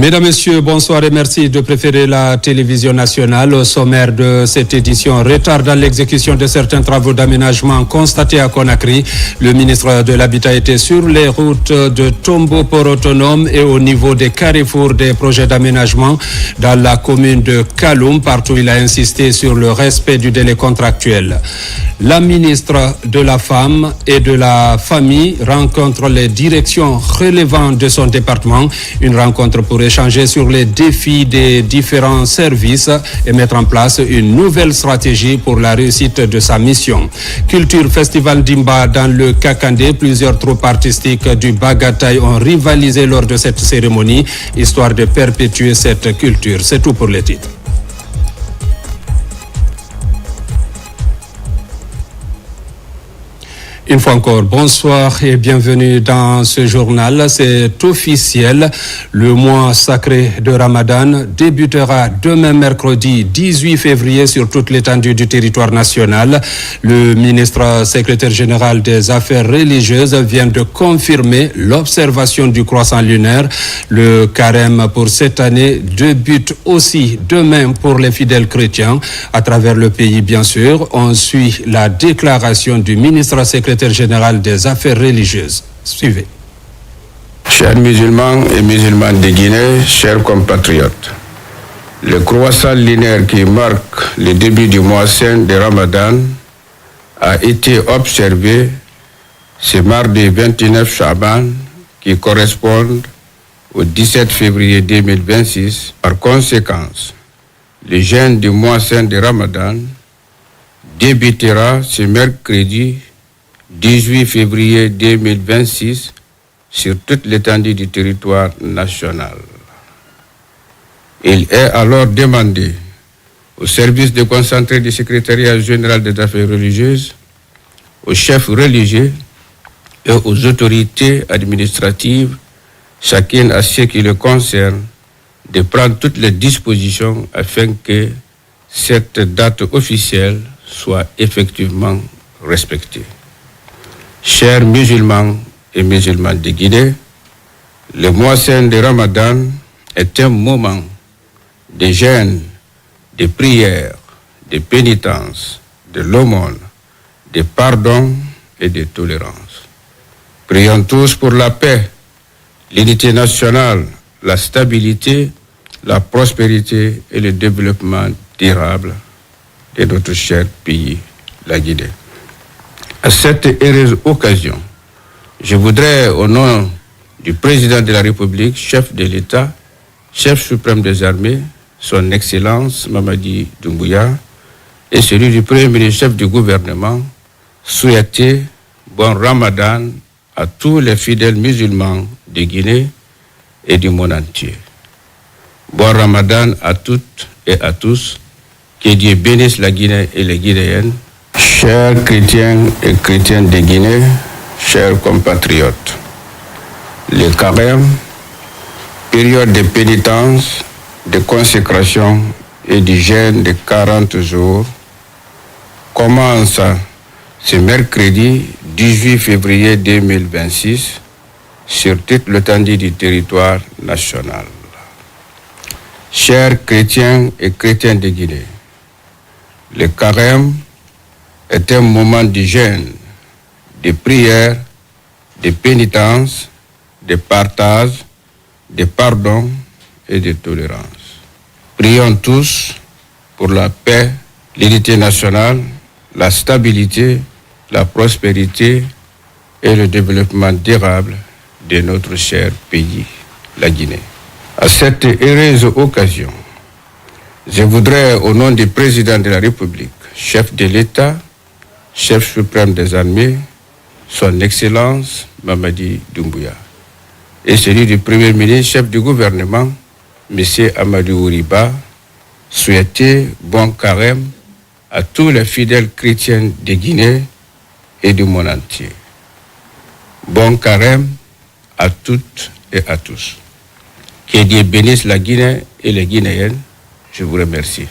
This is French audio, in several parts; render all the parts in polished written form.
Mesdames, Messieurs, bonsoir et merci de préférer la télévision nationale. Au sommaire de cette édition, retard dans l'exécution de certains travaux d'aménagement constatés à Conakry. Le ministre de l'Habitat était sur les routes de Tombo Port Autonome et au niveau des carrefours des projets d'aménagement dans la commune de Kaloum. Partout, il a insisté sur le respect du délai contractuel. La ministre de la Femme et de la Famille rencontre les directions relevant de son département. Une rencontre pour échanger sur les défis des différents services et mettre en place une nouvelle stratégie pour la réussite de sa mission. Culture Festival d'Imba dans le Kakandé. Plusieurs troupes artistiques du Bagataï ont rivalisé lors de cette cérémonie, histoire de perpétuer cette culture. C'est tout pour les titres. Une fois encore, bonsoir et bienvenue dans ce journal. C'est officiel, le mois sacré de Ramadan débutera demain mercredi 18 février sur toute l'étendue du territoire national. Le ministre secrétaire général des Affaires religieuses vient de confirmer l'observation du croissant lunaire. Le carême pour cette année débute aussi demain pour les fidèles chrétiens. À travers le pays, bien sûr, on suit la déclaration du ministre secrétaire général des Affaires religieuses. Suivez. Chers musulmans et musulmanes de Guinée, chers compatriotes, le croissant lunaire qui marque le début du mois saint de Ramadan a été observé ce mardi 29 Chaban qui correspond au 17 février 2026. Par conséquent, le jeûne du mois saint de Ramadan débutera ce mercredi 18 février 2026 sur toute l'étendue du territoire national. Il est alors demandé au service de concentré du secrétariat général des affaires religieuses, aux chefs religieux et aux autorités administratives, chacune à ce qui le concerne, de prendre toutes les dispositions afin que cette date officielle soit effectivement respectée. Chers musulmans et musulmanes de Guinée, le mois saint de Ramadan est un moment de jeûne, de prière, de pénitence, de l'aumône, de pardon et de tolérance. Prions tous pour la paix, l'unité nationale, la stabilité, la prospérité et le développement durable de notre cher pays, la Guinée. À cette heureuse occasion, je voudrais, au nom du président de la République, chef de l'État, chef suprême des armées, son Excellence Mamadi Doumbouya, et celui du Premier ministre chef du gouvernement, souhaiter bon Ramadan à tous les fidèles musulmans de Guinée et du monde entier. Bon Ramadan à toutes et à tous. Que Dieu bénisse la Guinée et les Guinéennes. Chers chrétiens et chrétiennes de Guinée, chers compatriotes, le carême, période de pénitence, de consécration et du jeûne de 40 jours, commence ce mercredi 18 février 2026 sur toute l'étendue du territoire national. Chers chrétiens et chrétiennes de Guinée, le carême est un moment de jeûne, de prière, de pénitence, de partage, de pardon et de tolérance. Prions tous pour la paix, l'unité nationale, la stabilité, la prospérité et le développement durable de notre cher pays, la Guinée. À cette heureuse occasion, je voudrais, au nom du président de la République, chef de l'État, chef suprême des armées, son Excellence Mamadi Doumbouya, et celui du Premier ministre, chef du gouvernement, M. Amadou Ouriba, souhaiter bon carême à tous les fidèles chrétiens de Guinée et du monde entier. Bon carême à toutes et à tous. Que Dieu bénisse la Guinée et les Guinéennes. Je vous remercie.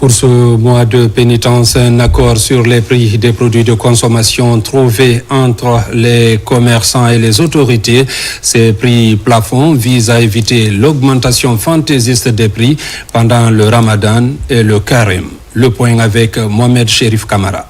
Pour ce mois de pénitence, un accord sur les prix des produits de consommation trouvé entre les commerçants et les autorités. Ces prix plafonds visent à éviter l'augmentation fantaisiste des prix pendant le Ramadan et le Carême. Le point avec Mohamed Chérif Kamara.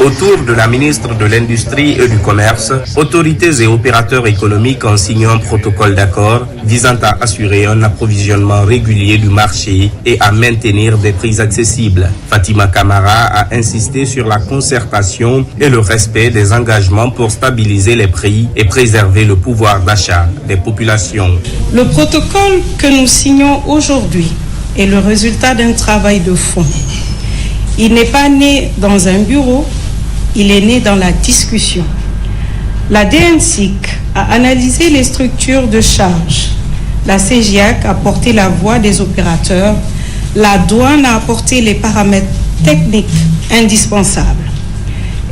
Autour de la ministre de l'Industrie et du Commerce, autorités et opérateurs économiques ont signé un protocole d'accord visant à assurer un approvisionnement régulier du marché et à maintenir des prix accessibles. Fatima Camara a insisté sur la concertation et le respect des engagements pour stabiliser les prix et préserver le pouvoir d'achat des populations. Le protocole que nous signons aujourd'hui est le résultat d'un travail de fond. Il n'est pas né dans un bureau, il est né dans la discussion. La DNSIC a analysé les structures de charge. La CGIAC a porté la voix des opérateurs. La douane a apporté les paramètres techniques indispensables.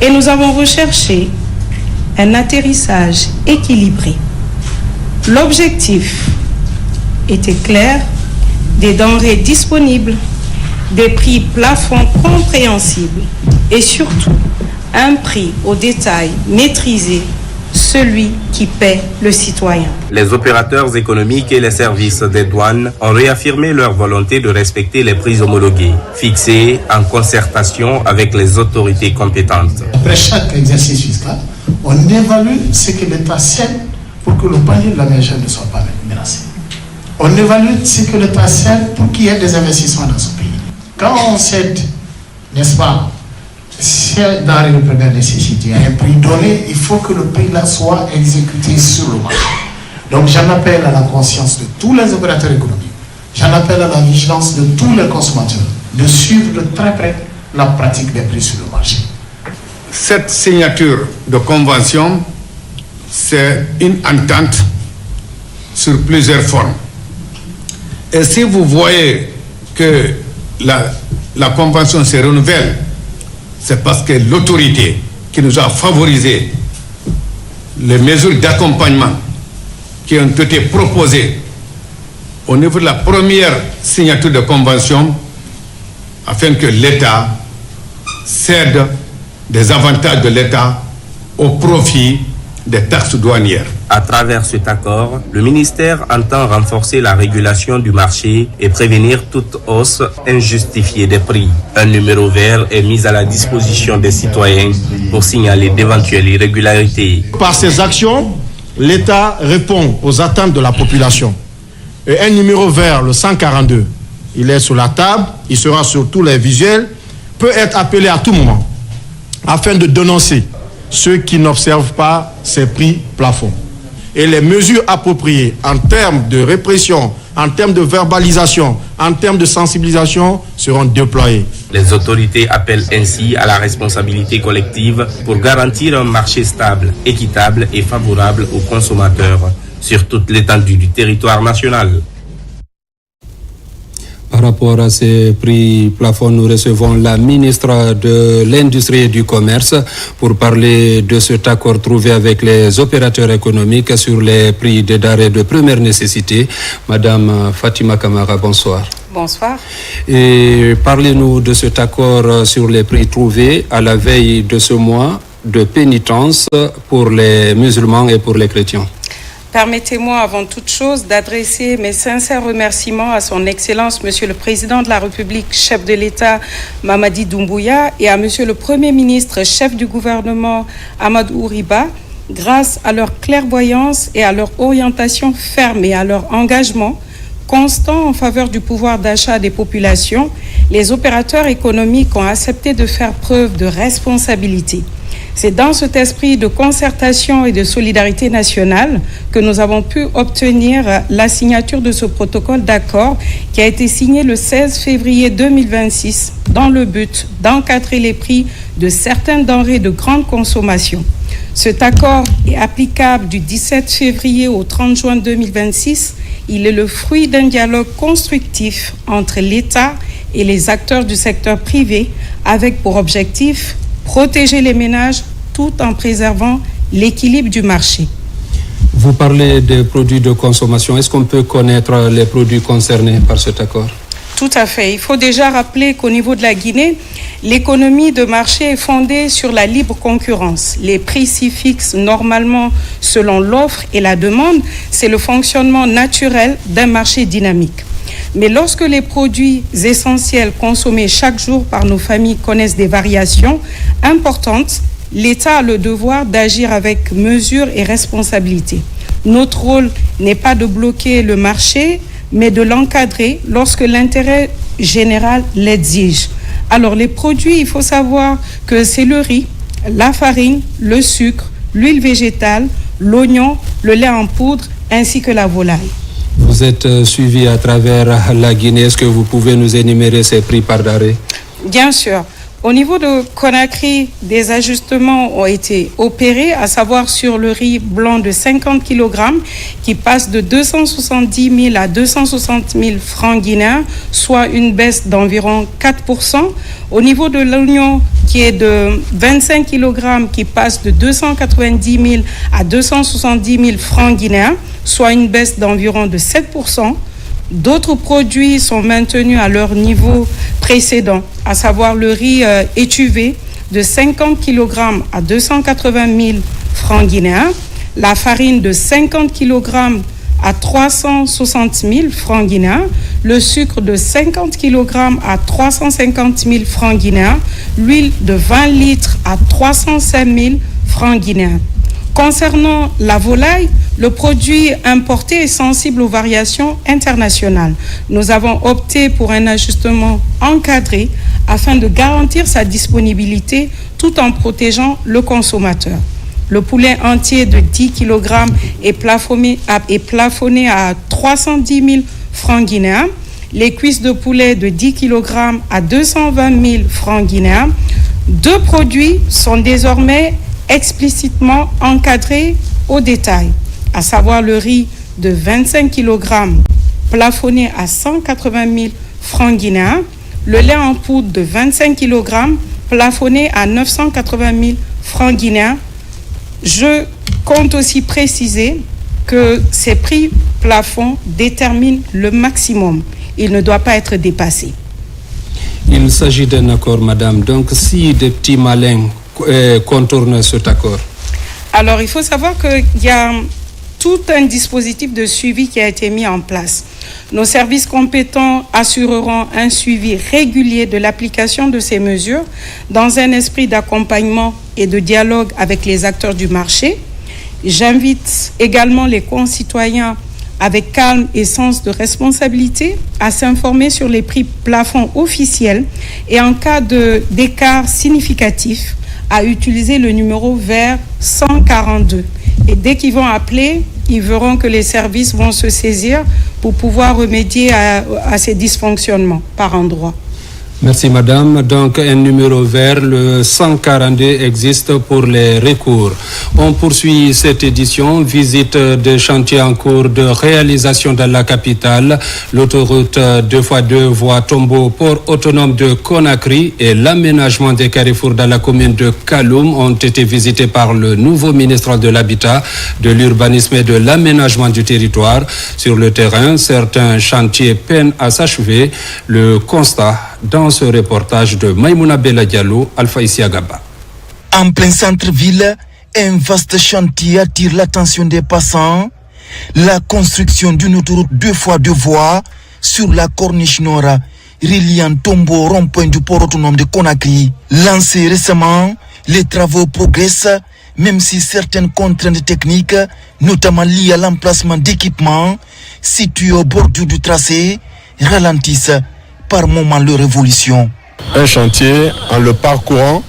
Et nous avons recherché un atterrissage équilibré. L'objectif était clair, des denrées disponibles, des prix plafonds compréhensibles et surtout un prix au détail maîtrisé, celui qui paie le citoyen. Les opérateurs économiques et les services des douanes ont réaffirmé leur volonté de respecter les prix homologués, fixés en concertation avec les autorités compétentes. Après chaque exercice fiscal, on évalue ce que l'État cède pour que le panier de la ménagère ne soit pas menacé. On évalue ce que l'État cède pour qu'il y ait des investissements dans ce pays. Quand on cède, n'est-ce pas, c'est dans les premières nécessités, à un prix donné, il faut que le prix-là soit exécuté sur le marché. Donc j'en appelle à la conscience de tous les opérateurs économiques, j'en appelle à la vigilance de tous les consommateurs, de suivre de très près la pratique des prix sur le marché. Cette signature de convention, c'est une entente sur plusieurs formes. Et si vous voyez que la convention se renouvelle, c'est parce que l'autorité qui nous a favorisé les mesures d'accompagnement qui ont été proposées au niveau de la première signature de convention, afin que l'État cède des avantages de l'État au profit des taxes douanières. À travers cet accord, le ministère entend renforcer la régulation du marché et prévenir toute hausse injustifiée des prix. Un numéro vert est mis à la disposition des citoyens pour signaler d'éventuelles irrégularités. Par ces actions, l'État répond aux attentes de la population. Et un numéro vert, le 142, il est sur la table, il sera sur tous les visuels, peut être appelé à tout moment afin de dénoncer ceux qui n'observent pas ces prix plafonds. Et les mesures appropriées en termes de répression, en termes de verbalisation, en termes de sensibilisation seront déployées. Les autorités appellent ainsi à la responsabilité collective pour garantir un marché stable, équitable et favorable aux consommateurs sur toute l'étendue du territoire national. Par rapport à ces prix plafonds, nous recevons la ministre de l'Industrie et du Commerce pour parler de cet accord trouvé avec les opérateurs économiques sur les prix des denrées de première nécessité. Madame Fatima Camara, bonsoir. Bonsoir. Et parlez-nous de cet accord sur les prix trouvés à la veille de ce mois de pénitence pour les musulmans et pour les chrétiens. Permettez-moi avant toute chose d'adresser mes sincères remerciements à son Excellence Monsieur le Président de la République, chef de l'État Mamadi Doumbouya, et à Monsieur le Premier ministre, chef du gouvernement Amadou Riba. Grâce à leur clairvoyance et à leur orientation ferme et à leur engagement constant en faveur du pouvoir d'achat des populations, les opérateurs économiques ont accepté de faire preuve de responsabilité. C'est dans cet esprit de concertation et de solidarité nationale que nous avons pu obtenir la signature de ce protocole d'accord qui a été signé le 16 février 2026 dans le but d'encadrer les prix de certaines denrées de grande consommation. Cet accord est applicable du 17 février au 30 juin 2026. Il est le fruit d'un dialogue constructif entre l'État et les acteurs du secteur privé avec pour objectif protéger les ménages tout en préservant l'équilibre du marché. Vous parlez des produits de consommation. Est-ce qu'on peut connaître les produits concernés par cet accord? Tout à fait. Il faut déjà rappeler qu'au niveau de la Guinée, l'économie de marché est fondée sur la libre concurrence. Les prix s'y fixent normalement selon l'offre et la demande. C'est le fonctionnement naturel d'un marché dynamique. Mais lorsque les produits essentiels consommés chaque jour par nos familles connaissent des variations importantes, l'État a le devoir d'agir avec mesure et responsabilité. Notre rôle n'est pas de bloquer le marché, mais de l'encadrer lorsque l'intérêt général l'exige. Alors les produits, il faut savoir que c'est le riz, la farine, le sucre, l'huile végétale, l'oignon, le lait en poudre ainsi que la volaille. Vous êtes suivi à travers la Guinée. Est-ce que vous pouvez nous énumérer ces prix par d'arrêt? Bien sûr. Au niveau de Conakry, des ajustements ont été opérés, à savoir sur le riz blanc de 50 kg qui passe de 270 000 à 260 000 francs guinéens, soit une baisse d'environ 4%. Au niveau de l'oignon qui est de 25 kg qui passe de 290 000 à 270 000 francs guinéens, soit une baisse d'environ de 7%. D'autres produits sont maintenus à leur niveau précédent, à savoir le riz étuvé de 50 kg à 280 000 francs guinéens, la farine de 50 kg à 360 000 francs guinéens, le sucre de 50 kg à 350 000 francs guinéens, l'huile de 20 litres à 305 000 francs guinéens. Concernant la volaille, le produit importé est sensible aux variations internationales. Nous avons opté pour un ajustement encadré afin de garantir sa disponibilité tout en protégeant le consommateur. Le poulet entier de 10 kg est plafonné à 310 000 francs guinéens. Les cuisses de poulet de 10 kg à 220 000 francs guinéens. Deux produits sont désormais explicitement encadré au détail, à savoir le riz de 25 kg plafonné à 180 000 francs guinéens, le lait en poudre de 25 kg plafonné à 980 000 francs guinéens. Je compte aussi préciser que ces prix plafonds déterminent le maximum. Il ne doit pas être dépassé. Il s'agit d'un accord, madame. Donc, si des petits malins contournent cet accord? Alors, il faut savoir qu'il y a tout un dispositif de suivi qui a été mis en place. Nos services compétents assureront un suivi régulier de l'application de ces mesures dans un esprit d'accompagnement et de dialogue avec les acteurs du marché. J'invite également les concitoyens avec calme et sens de responsabilité à s'informer sur les prix plafonds officiels et en cas d'écart significatif, à utiliser le numéro vert 142. Et dès qu'ils vont appeler, ils verront que les services vont se saisir pour pouvoir remédier à ces dysfonctionnements par endroit. Merci madame. Donc un numéro vert, le 142, existe pour les recours. On poursuit cette édition, visite des chantiers en cours de réalisation dans la capitale. L'autoroute 2x2 voie Tombo, port autonome de Conakry et l'aménagement des carrefours dans la commune de Kaloum ont été visités par le nouveau ministre de l'Habitat, de l'Urbanisme et de l'Aménagement du territoire. Sur le terrain, certains chantiers peinent à s'achever. Le constat dans ce reportage de Maïmouna Bella Diallo, Alpha Isiagaba. En plein centre-ville, un vaste chantier attire l'attention des passants. La construction d'une autoroute 2x2 voies sur la corniche nord reliant Tombo au rond-point du port autonome de Conakry. Lancé récemment, les travaux progressent, même si certaines contraintes techniques, notamment liées à l'emplacement d'équipements situés au bord du tracé, ralentissent par moment leur évolution. Un chantier, en le parcourant,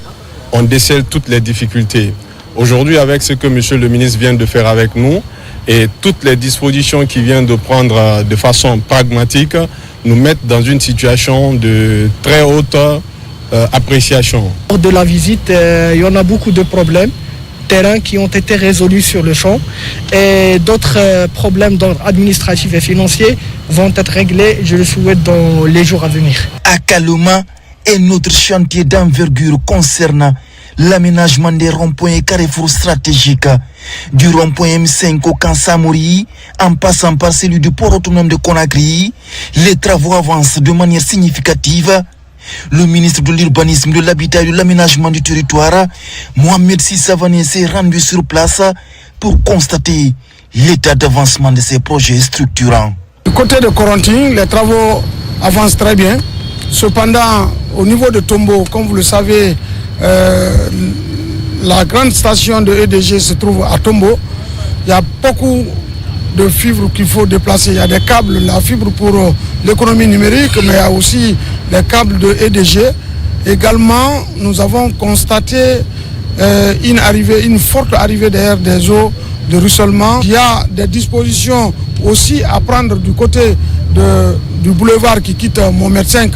on décèle toutes les difficultés. Aujourd'hui, avec ce que monsieur le ministre vient de faire avec nous et toutes les dispositions qu'il vient de prendre de façon pragmatique, nous mettent dans une situation de très haute appréciation. Lors de la visite, il y en a beaucoup de problèmes terrain qui ont été résolus sur le champ et d'autres problèmes d'ordre administratif et financier vont être réglés, je le souhaite, dans les jours à venir. À Kalouma, un autre chantier d'envergure concerne l'aménagement des ronds-points et carrefours stratégiques du rond-point M5 au camp Samori, en passant par celui du port autonome de Conakry, les travaux avancent de manière significative. Le ministre de l'Urbanisme, de l'Habitat et de l'Aménagement du Territoire, Mohamed Sissavané, s'est rendu sur place pour constater l'état d'avancement de ces projets structurants. Du côté de Corentin, les travaux avancent très bien. Cependant, au niveau de Tombo, comme vous le savez, la grande station de EDG se trouve à Tombo. Il y a beaucoup de fibres qu'il faut déplacer. Il y a des câbles, la fibre pour l'économie numérique, mais il y a aussi les câbles de EDG. Également, nous avons constaté une forte arrivée derrière des eaux de ruissellement. Il y a des dispositions aussi à prendre du côté du boulevard qui quitte Mohamed V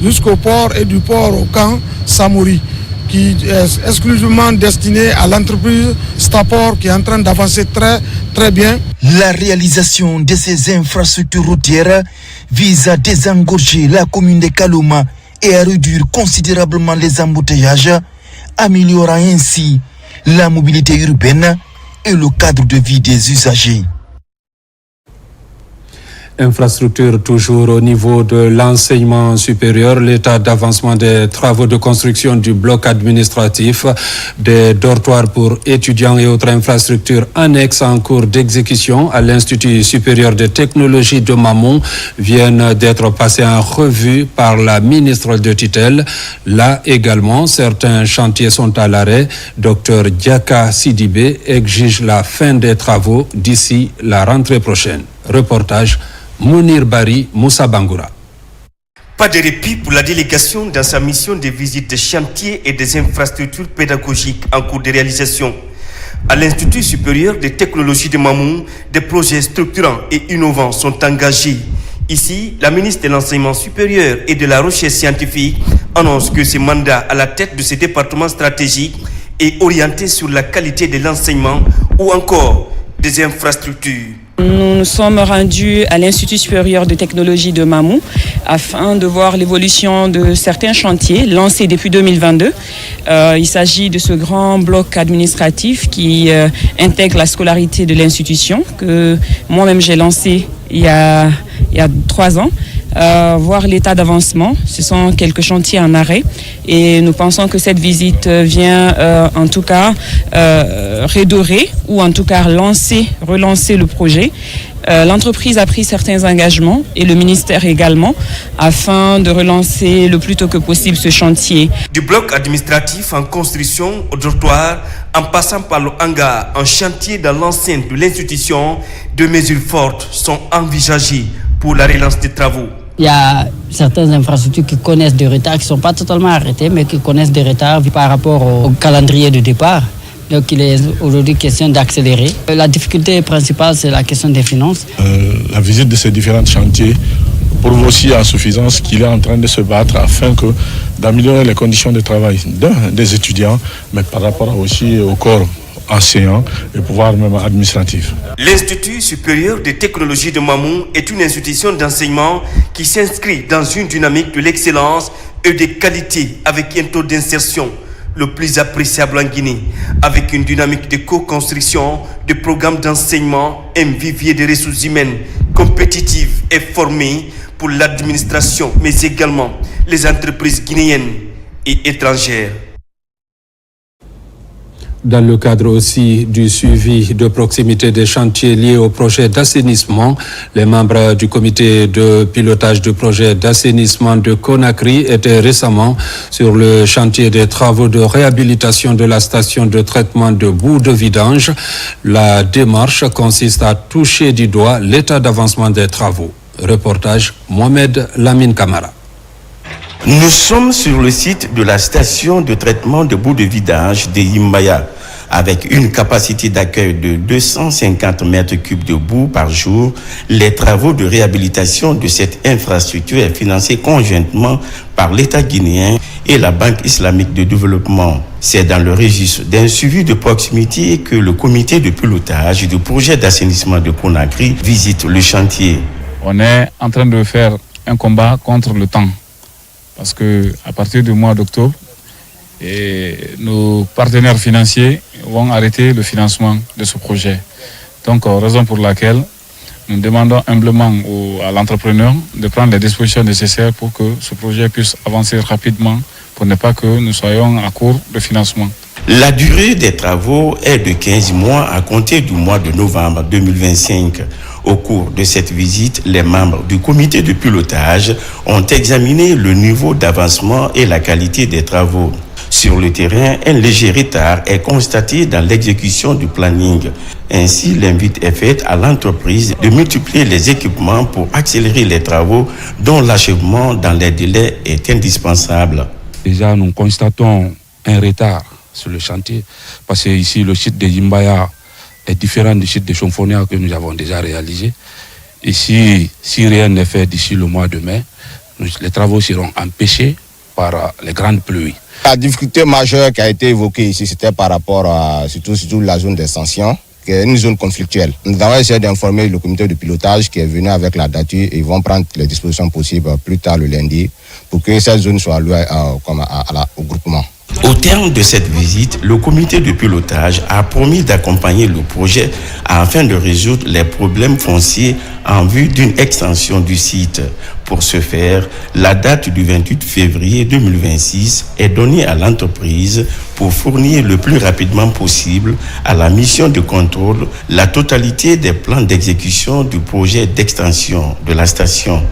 jusqu'au port et du port au camp Samori, qui est exclusivement destiné à l'entreprise Stapor qui est en train d'avancer très très bien. La réalisation de ces infrastructures routières vise à désengorger la commune de Kalouma et à réduire considérablement les embouteillages, améliorant ainsi la mobilité urbaine et le cadre de vie des usagers. Infrastructure toujours au niveau de l'enseignement supérieur, l'état d'avancement des travaux de construction du bloc administratif, des dortoirs pour étudiants et autres infrastructures annexes en cours d'exécution à l'Institut supérieur de technologie de Mamou viennent d'être passés en revue par la ministre de tutelle. Là également, certains chantiers sont à l'arrêt. Dr Diaka Sidibé exige la fin des travaux d'ici la rentrée prochaine. Reportage Mounir Bari, Moussa Bangoura. Pas de répit pour la délégation dans sa mission de visite des chantiers et des infrastructures pédagogiques en cours de réalisation. À l'Institut supérieur de technologie de Mamou, des projets structurants et innovants sont engagés. Ici, la ministre de l'Enseignement supérieur et de la Recherche scientifique annonce que ce mandat à la tête de ce département stratégique est orienté sur la qualité de l'enseignement ou encore des infrastructures. Nous nous sommes rendus à l'Institut supérieur de technologie de Mamou afin de voir l'évolution de certains chantiers lancés depuis 2022. Il s'agit de ce grand bloc administratif qui intègre la scolarité de l'institution que moi-même j'ai lancé il y a 3 ans. Voir l'état d'avancement. Ce sont quelques chantiers en arrêt et nous pensons que cette visite vient en tout cas redorer ou en tout cas relancer le projet. L'entreprise a pris certains engagements et le ministère également afin de relancer le plus tôt que possible ce chantier. Du bloc administratif en construction au dortoir, en passant par le hangar en chantier dans l'enceinte de l'institution, deux mesures fortes sont envisagées pour la relance des travaux. Il y a certaines infrastructures qui connaissent des retards, qui ne sont pas totalement arrêtées, mais qui connaissent des retards par rapport au calendrier de départ. Donc il est aujourd'hui question d'accélérer. La difficulté principale, c'est la question des finances. La visite de ces différents chantiers prouve aussi à suffisance qu'il est en train de se battre afin d'améliorer les conditions de travail des étudiants, mais par rapport aussi au corps enseignant et pouvoir même administratif. L'Institut supérieur de technologie de Mamou est une institution d'enseignement qui s'inscrit dans une dynamique de l'excellence et de qualité avec un taux d'insertion le plus appréciable en Guinée, avec une dynamique de co-construction de programmes d'enseignement, un vivier de ressources humaines compétitives et formées pour l'administration, mais également les entreprises guinéennes et étrangères. Dans le cadre aussi du suivi de proximité des chantiers liés au projet d'assainissement, les membres du comité de pilotage du projet d'assainissement de Conakry étaient récemment sur le chantier des travaux de réhabilitation de la station de traitement de boue de vidange. La démarche consiste à toucher du doigt l'état d'avancement des travaux. Reportage Mohamed Lamine Kamara. Nous sommes sur le site de la station de traitement de boue de vidange de Yimbaya, avec une capacité d'accueil de 250 mètres cubes de boue par jour. Les travaux de réhabilitation de cette infrastructure sont financés conjointement par l'État guinéen et la Banque islamique de développement. C'est dans le registre d'un suivi de proximité que le comité de pilotage du projet d'assainissement de Conakry visite le chantier. On est en train de faire un combat contre le temps. Parce qu'à partir du mois d'octobre, et nos partenaires financiers vont arrêter le financement de ce projet. Donc, raison pour laquelle nous demandons humblement à l'entrepreneur de prendre les dispositions nécessaires pour que ce projet puisse avancer rapidement, pour ne pas que nous soyons à court de financement. La durée des travaux est de 15 mois à compter du mois de novembre 2025. Au cours de cette visite, les membres du comité de pilotage ont examiné le niveau d'avancement et la qualité des travaux. Sur le terrain, un léger retard est constaté dans l'exécution du planning. Ainsi, l'invite est faite à l'entreprise de multiplier les équipements pour accélérer les travaux dont l'achèvement dans les délais est indispensable. Déjà, nous constatons un retard sur le chantier parce que ici, le site de Yimbaya est différent du site de Chonfonia que nous avons déjà réalisé. Ici, si rien n'est fait d'ici le mois de mai, les travaux seront empêchés par les grandes pluies. La difficulté majeure qui a été évoquée ici, c'était par rapport à surtout la zone d'extension, qui est une zone conflictuelle. Nous avons essayé d'informer le comité de pilotage qui est venu avec la dature et ils vont prendre les dispositions possibles plus tard le lundi pour que cette zone soit allouée au groupement. Au terme de cette visite, le comité de pilotage a promis d'accompagner le projet afin de résoudre les problèmes fonciers en vue d'une extension du site. Pour ce faire, la date du 28 février 2026 est donnée à l'entreprise pour fournir le plus rapidement possible à la mission de contrôle la totalité des plans d'exécution du projet d'extension de la station.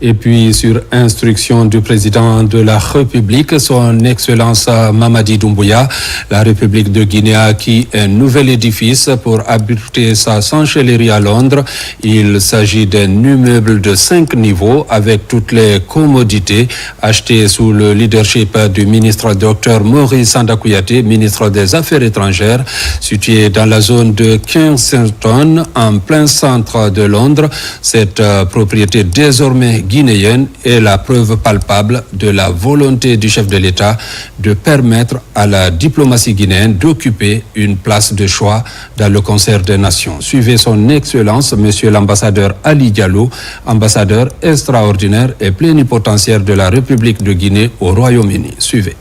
Et puis, sur instruction du président de la République, son Excellence Mamadi Doumbouya, la République de Guinée a acquis un nouvel édifice pour abriter sa chancellerie à Londres. Il s'agit d'un immeuble de 5 niveaux avec toutes les commodités achetées sous le leadership du ministre Dr Maurice Sanda Kouyaté, ministre des Affaires étrangères, situé dans la zone de Kensington, en plein centre de Londres. Cette propriété désormais guinéenne est la preuve palpable de la volonté du chef de l'État de permettre à la diplomatie guinéenne d'occuper une place de choix dans le concert des nations. Suivez son Excellence, Monsieur l'ambassadeur Ali Diallo, ambassadeur extraordinaire et plénipotentiaire de la République de Guinée au Royaume-Uni. Suivez.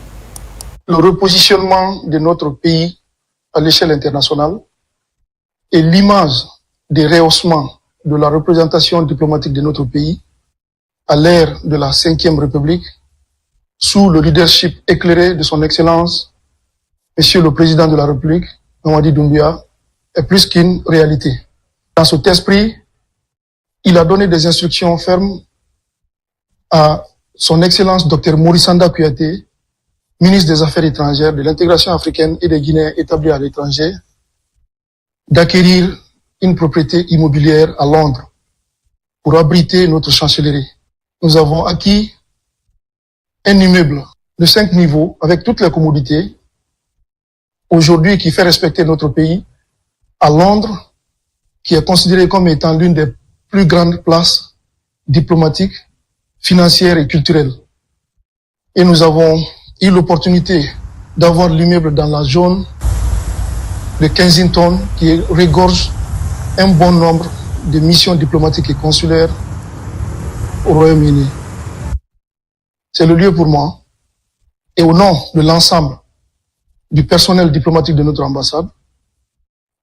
Le repositionnement de notre pays à l'échelle internationale et l'image des rehaussements de la représentation diplomatique de notre pays à l'ère de la Ve République, sous le leadership éclairé de son Excellence, Monsieur le Président de la République, Mamadi Doumbouya, est plus qu'une réalité. Dans cet esprit, il a donné des instructions fermes à son Excellence Dr Maurice Sanda Kouyaté, ministre des Affaires étrangères, de l'intégration africaine et des Guinéens établis à l'étranger, d'acquérir une propriété immobilière à Londres pour abriter notre chancellerie. Nous avons acquis un immeuble de 5 niveaux avec toutes les commodités, aujourd'hui qui fait respecter notre pays, à Londres, qui est considéré comme étant l'une des plus grandes places diplomatiques, financières et culturelles. Et nous avons eu l'opportunité d'avoir l'immeuble dans la zone de Kensington qui regorge un bon nombre de missions diplomatiques et consulaires au Royaume-Uni. C'est le lieu pour moi, et au nom de l'ensemble du personnel diplomatique de notre ambassade,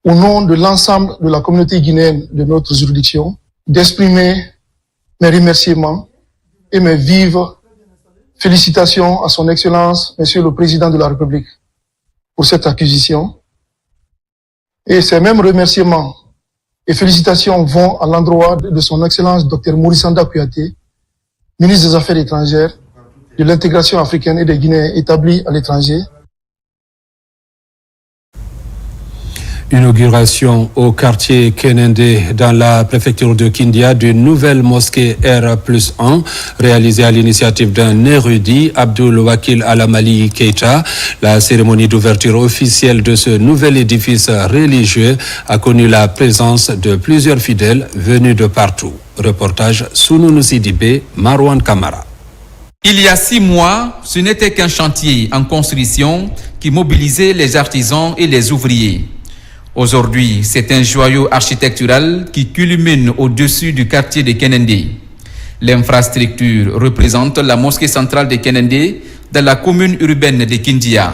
au nom de l'ensemble de la communauté guinéenne de notre juridiction, d'exprimer mes remerciements et mes vives félicitations à son Excellence, Monsieur le Président de la République, pour cette acquisition. Et ces mêmes remerciements et félicitations vont à l'endroit de son Excellence Dr Maurice Sanda Kouyaté, ministre des Affaires étrangères, de l'intégration africaine et des Guinéens établis à l'étranger. Inauguration au quartier Kenende dans la préfecture de Kindia d'une nouvelle mosquée R+1 réalisée à l'initiative d'un érudit, Abdul Wakil Alamali Keita. La cérémonie d'ouverture officielle de ce nouvel édifice religieux a connu la présence de plusieurs fidèles venus de partout. Reportage Sounoun Sidibé, Marwan Kamara. Il y a 6 mois, ce n'était qu'un chantier en construction qui mobilisait les artisans et les ouvriers. Aujourd'hui, c'est un joyau architectural qui culmine au-dessus du quartier de Kenende. L'infrastructure représente la mosquée centrale de Kenende dans la commune urbaine de Kindia.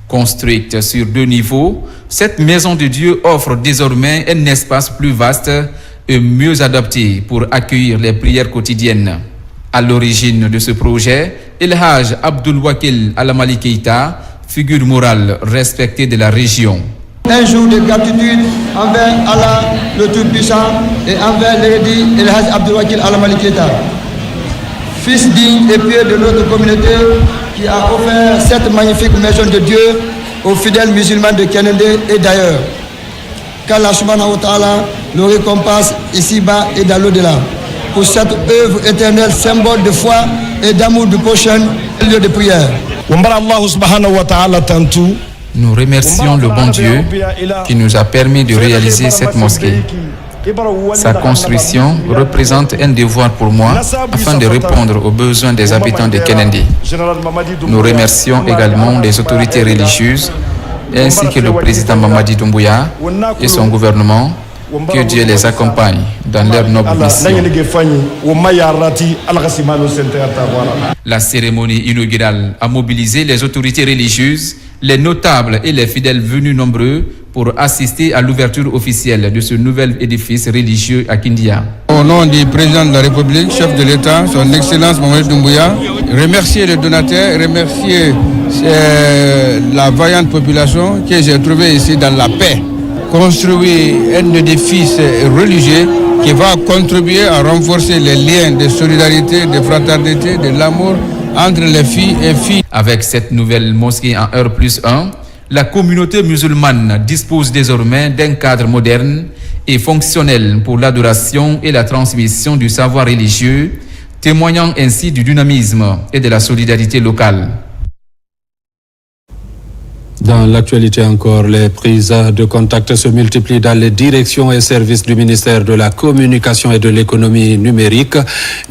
Construite sur 2 niveaux, cette maison de Dieu offre désormais un espace plus vaste et mieux adapté pour accueillir les prières quotidiennes. À l'origine de ce projet, El Haj Abdul Wakil Alamali Keita, figure morale respectée de la région. Un jour de gratitude envers Allah le Tout-Puissant et envers l'érudit El Haj Abdul Wakil Alamali Keita, fils digne et pieux de notre communauté qui a offert cette magnifique maison de Dieu aux fidèles musulmans de Kenende et d'ailleurs. Qu'Allah subhanahu wa ta'ala le récompense ici-bas et dans l'au-delà pour cette œuvre éternelle, symbole de foi et d'amour du prochain lieu de prière. Nous remercions le bon Dieu qui nous a permis de réaliser cette mosquée. Sa construction représente un devoir pour moi afin de répondre aux besoins des habitants de Kenende. Nous remercions également les autorités religieuses ainsi que le président Mamadi Doumbouya et son gouvernement. Que Dieu les accompagne dans leur noble mission. La cérémonie inaugurale a mobilisé les autorités religieuses, les notables et les fidèles venus nombreux pour assister à l'ouverture officielle de ce nouvel édifice religieux à Kindia. Au nom du président de la République, chef de l'État, son Excellence Mamadi Doumbouya, remercier les donateurs, remercier la vaillante population que j'ai trouvée ici dans la paix. Construire un édifice religieux qui va contribuer à renforcer les liens de solidarité, de fraternité, de l'amour entre les filles et filles. Avec cette nouvelle mosquée en R+1, la communauté musulmane dispose désormais d'un cadre moderne et fonctionnel pour l'adoration et la transmission du savoir religieux, témoignant ainsi du dynamisme et de la solidarité locale. Dans l'actualité encore, les prises de contact se multiplient dans les directions et services du ministère de la Communication et de l'Économie numérique.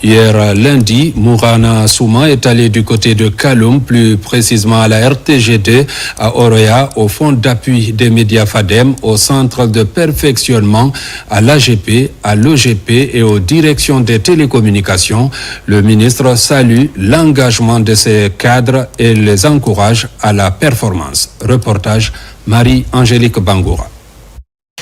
Hier lundi, Mourana Souma est allé du côté de Kaloum, plus précisément à la RTG2, à Oroya, au Fonds d'appui des médias FADEM, au Centre de perfectionnement, à l'AGP, à l'OGP et aux directions des télécommunications. Le ministre salue l'engagement de ces cadres et les encourage à la performance. Reportage Marie-Angélique Bangoura.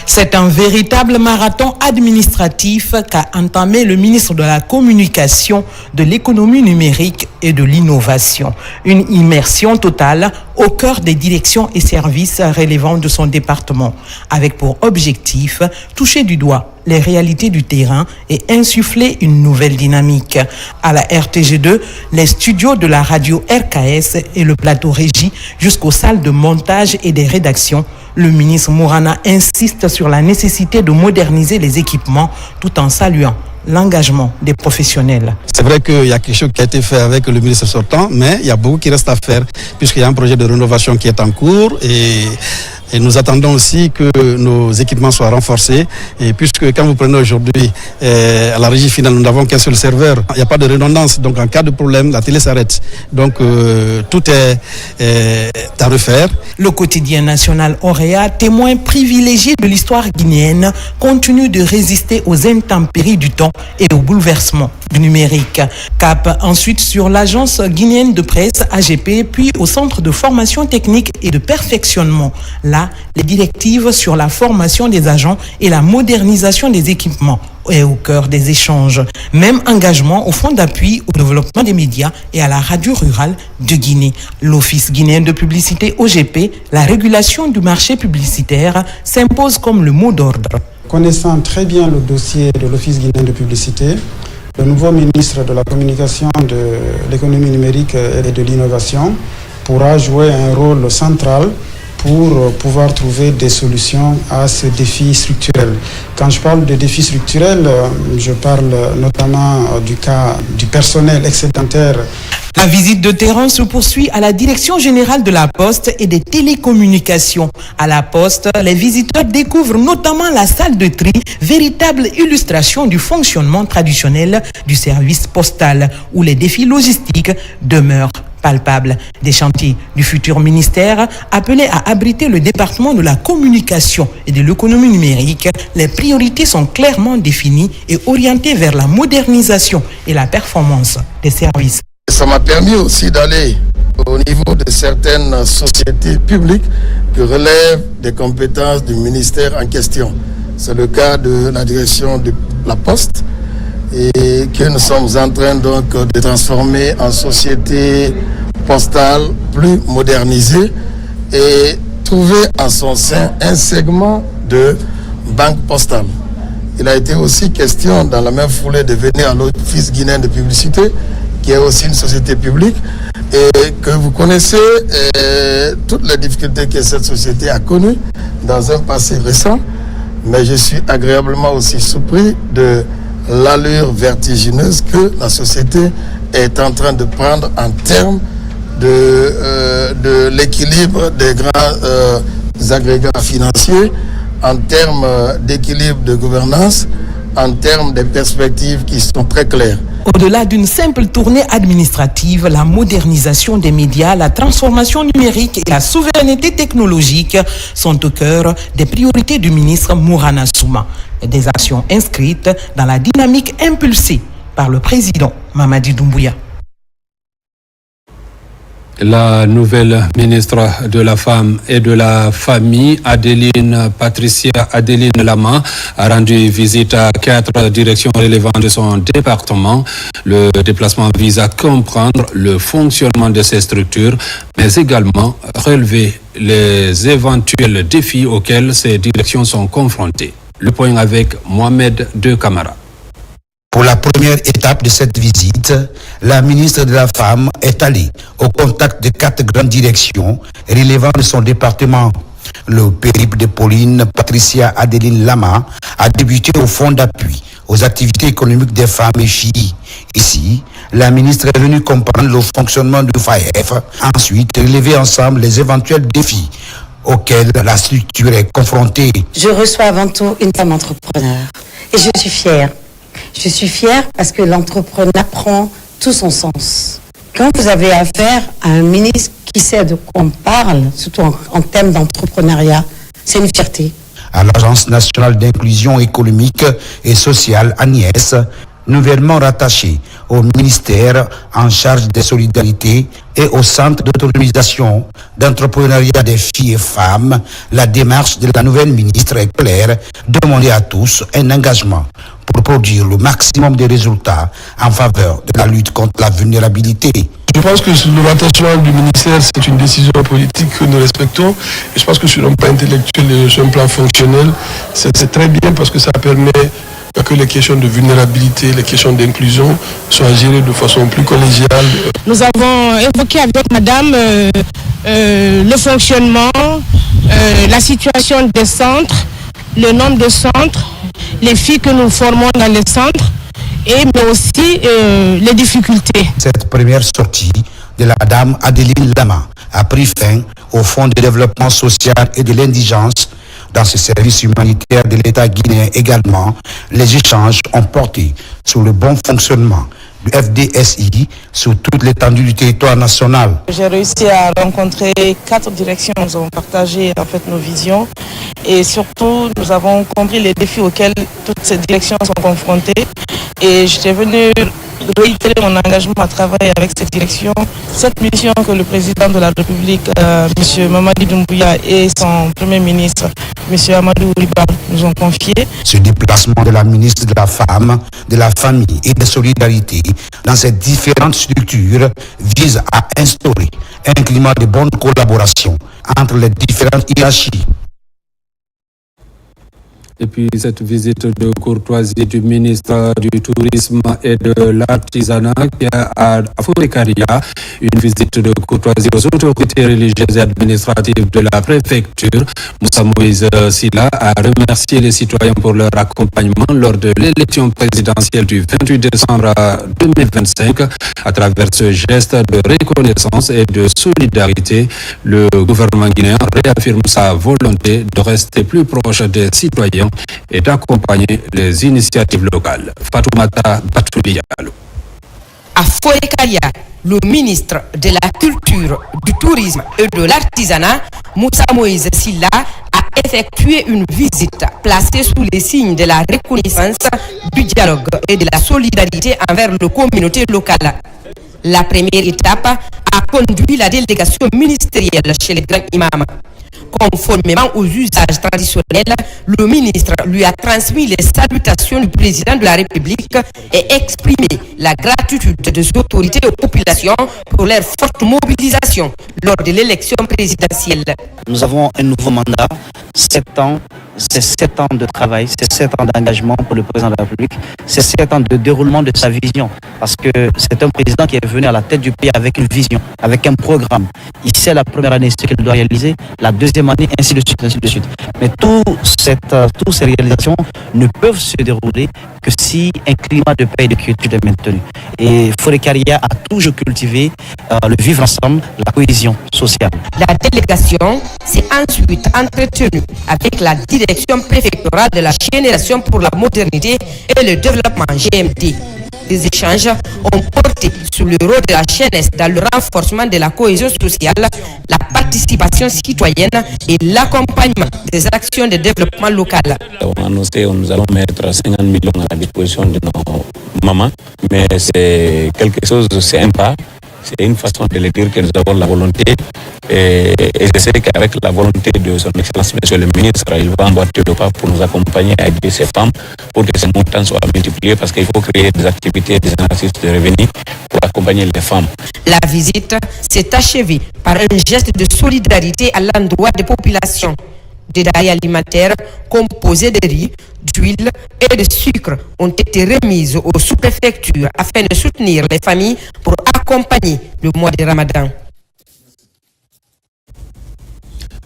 C'est un véritable marathon administratif qu'a entamé le ministre de la Communication, de l'Économie numérique et de l'Innovation. Une immersion totale au cœur des directions et services relevant de son département, avec pour objectif toucher du doigt les réalités du terrain et insuffler une nouvelle dynamique. À la RTG2, les studios de la radio RKS et le plateau régie jusqu'aux salles de montage et des rédactions, le ministre Mourana insiste sur la nécessité de moderniser les équipements tout en saluant l'engagement des professionnels. C'est vrai qu'il y a quelque chose qui a été fait avec le ministre sortant, mais il y a beaucoup qui reste à faire puisqu'il y a un projet de rénovation qui est en cours et nous attendons aussi que nos équipements soient renforcés. Et puisque quand vous prenez aujourd'hui à la régie finale, nous n'avons qu'un seul serveur, il n'y a pas de redondance. Donc en cas de problème, la télé s'arrête. Donc tout est à refaire. Le quotidien national Orea, témoin privilégié de l'histoire guinéenne, continue de résister aux intempéries du temps et aux bouleversements du numérique. Cap ensuite sur l'agence guinéenne de presse AGP, puis au centre de formation technique et de perfectionnement. Là, les directives sur la formation des agents et la modernisation des équipements est au cœur des échanges. Même engagement au fonds d'appui au développement des médias et à la radio rurale de Guinée. L'Office guinéen de publicité OGP, la régulation du marché publicitaire s'impose comme le mot d'ordre. Connaissant très bien le dossier de l'Office guinéen de publicité, le nouveau ministre de la Communication, de l'Économie numérique et de l'Innovation pourra jouer un rôle central pour pouvoir trouver des solutions à ce défi structurel. Quand je parle de défi structurel, je parle notamment du cas du personnel excédentaire. La visite de terrain se poursuit à la Direction générale de la Poste et des télécommunications. À la Poste, les visiteurs découvrent notamment la salle de tri, véritable illustration du fonctionnement traditionnel du service postal, où les défis logistiques demeurent palpable des chantiers du futur ministère appelé à abriter le département de la communication et de l'économie numérique. Les priorités sont clairement définies et orientées vers la modernisation et la performance des services. Ça m'a permis aussi d'aller au niveau de certaines sociétés publiques qui relèvent des compétences du ministère en question. C'est le cas de la direction de la Poste et que nous sommes en train donc de transformer en société postale plus modernisée et trouver en son sein un segment de banque postale. Il a été aussi question dans la même foulée de venir à l'Office guinéen de publicité, qui est aussi une société publique, et que vous connaissez toutes les difficultés que cette société a connues dans un passé récent, mais je suis agréablement aussi surpris de l'allure vertigineuse que la société est en train de prendre en termes de l'équilibre des grands agrégats financiers, en termes d'équilibre de gouvernance, en termes de perspectives qui sont très claires. Au-delà d'une simple tournée administrative, la modernisation des médias, la transformation numérique et la souveraineté technologique sont au cœur des priorités du ministre Mourana Souma. Des actions inscrites dans la dynamique impulsée par le président Mamadi Doumbouya. La nouvelle ministre de la Femme et de la Famille, Patricia Adeline Lama, a rendu visite à 4 directions relevantes de son département. Le déplacement vise à comprendre le fonctionnement de ces structures, mais également relever les éventuels défis auxquels ces directions sont confrontées. Le point avec Mohamed De Camara. Pour la première étape de cette visite, la ministre de la Femme est allée au contact de 4 grandes directions relevant de son département. Le périple de Pauline Patricia Adeline Lama a débuté au fonds d'appui aux activités économiques des femmes et filles. Ici, la ministre est venue comprendre le fonctionnement du FAEF, ensuite relever ensemble les éventuels défis auxquels la structure est confrontée. Je reçois avant tout une femme entrepreneur et je suis fière. Je suis fière parce que l'entrepreneuriat prend tout son sens. Quand vous avez affaire à un ministre qui sait de quoi on parle, surtout en termes d'entrepreneuriat, c'est une fierté. À l'Agence nationale d'inclusion économique et sociale, Agnès, nouvellement rattachée au ministère en charge des solidarités et au centre d'autonomisation d'entrepreneuriat des filles et femmes, la démarche de la nouvelle ministre est claire, demander à tous un engagement pour produire le maximum de résultats en faveur de la lutte contre la vulnérabilité. Je pense que le rattachement du ministère, c'est une décision politique que nous respectons. Et je pense que sur un plan intellectuel et sur un plan fonctionnel, c'est très bien parce que ça permet que les questions de vulnérabilité, les questions d'inclusion soient gérées de façon plus collégiale. Nous avons évoqué avec madame le fonctionnement, la situation des centres, le nombre de centres, les filles que nous formons dans les centres, mais aussi les difficultés. Cette première sortie de la dame Adeline Lama a pris fin au Fonds de développement social et de l'indigence. Dans ce service humanitaire de l'État guinéen également, les échanges ont porté sur le bon fonctionnement du FDSI sur toute l'étendue du territoire national. J'ai réussi à rencontrer 4 directions, nous avons partagé en fait nos visions et surtout nous avons compris les défis auxquels toutes ces directions sont confrontées et j'étais venu réitérer mon engagement à travailler avec cette direction. Cette mission que le président de la République, M. Mamadi Doumbouya, et son premier ministre, M. Amadou Riba, nous ont confié. Ce déplacement de la ministre de la Femme, de la Famille et des Solidarités dans ces différentes structures vise à instaurer un climat de bonne collaboration entre les différentes hiérarchies. Et puis cette visite de courtoisie du ministre du Tourisme et de l'Artisanat qui a à Fourekaria, une visite de courtoisie aux autorités religieuses et administratives de la préfecture. Moussa Moïse Silla a remercié les citoyens pour leur accompagnement lors de l'élection présidentielle du 28 décembre 2025. À travers ce geste de reconnaissance et de solidarité, le gouvernement guinéen réaffirme sa volonté de rester plus proche des citoyens et d'accompagner les initiatives locales. Fatoumata Batoulialo. À Fourekaria, Le ministre de la Culture, du Tourisme et de l'Artisanat, Moussa Moïse Silla, a effectué une visite placée sous les signes de la reconnaissance, du dialogue et de la solidarité envers les communautés locales. La première étape a conduit la délégation ministérielle chez les grands imams. Conformément aux usages traditionnels, le ministre lui a transmis les salutations du président de la République et exprimé la gratitude des autorités aux populations pour leur forte mobilisation lors de l'élection présidentielle. Nous avons un nouveau mandat, 7 ans. C'est 7 ans de travail, c'est 7 ans d'engagement pour le président de la République, c'est 7 ans de déroulement de sa vision. Parce que c'est un président qui est venu à la tête du pays avec une vision, avec un programme. Il sait la première année ce qu'il doit réaliser, la deuxième année, ainsi de suite, ainsi de suite. Mais toutes ces réalisations ne peuvent se dérouler que si un climat de paix et de quiétude est maintenu. Et Forêt Carrière a toujours cultivé le vivre ensemble, la cohésion sociale. La délégation s'est ensuite entretenue avec la direction préfectorale de la génération pour la modernité et le développement GMD. Les échanges ont porté sur le rôle de la jeunesse dans le renforcement de la cohésion sociale, la participation citoyenne et l'accompagnement des actions de développement local. On a annoncé que nous allons mettre 50 millions à la disposition de nos mamans, mais c'est quelque chose, c'est un pas. C'est une façon de le dire que nous avons la volonté et je sais qu'avec la volonté de son Excellence Monsieur le Ministre, il va emboîter le pas pour nous accompagner à aider ces femmes pour que ces montants soient multipliés parce qu'il faut créer des activités, des exercices de revenus pour accompagner les femmes. La visite s'est achevée par un geste de solidarité à l'endroit des populations. Des denrées alimentaires composées de riz, d'huile et de sucre ont été remises aux sous-préfectures afin de soutenir les familles pour accompagner le mois de Ramadan.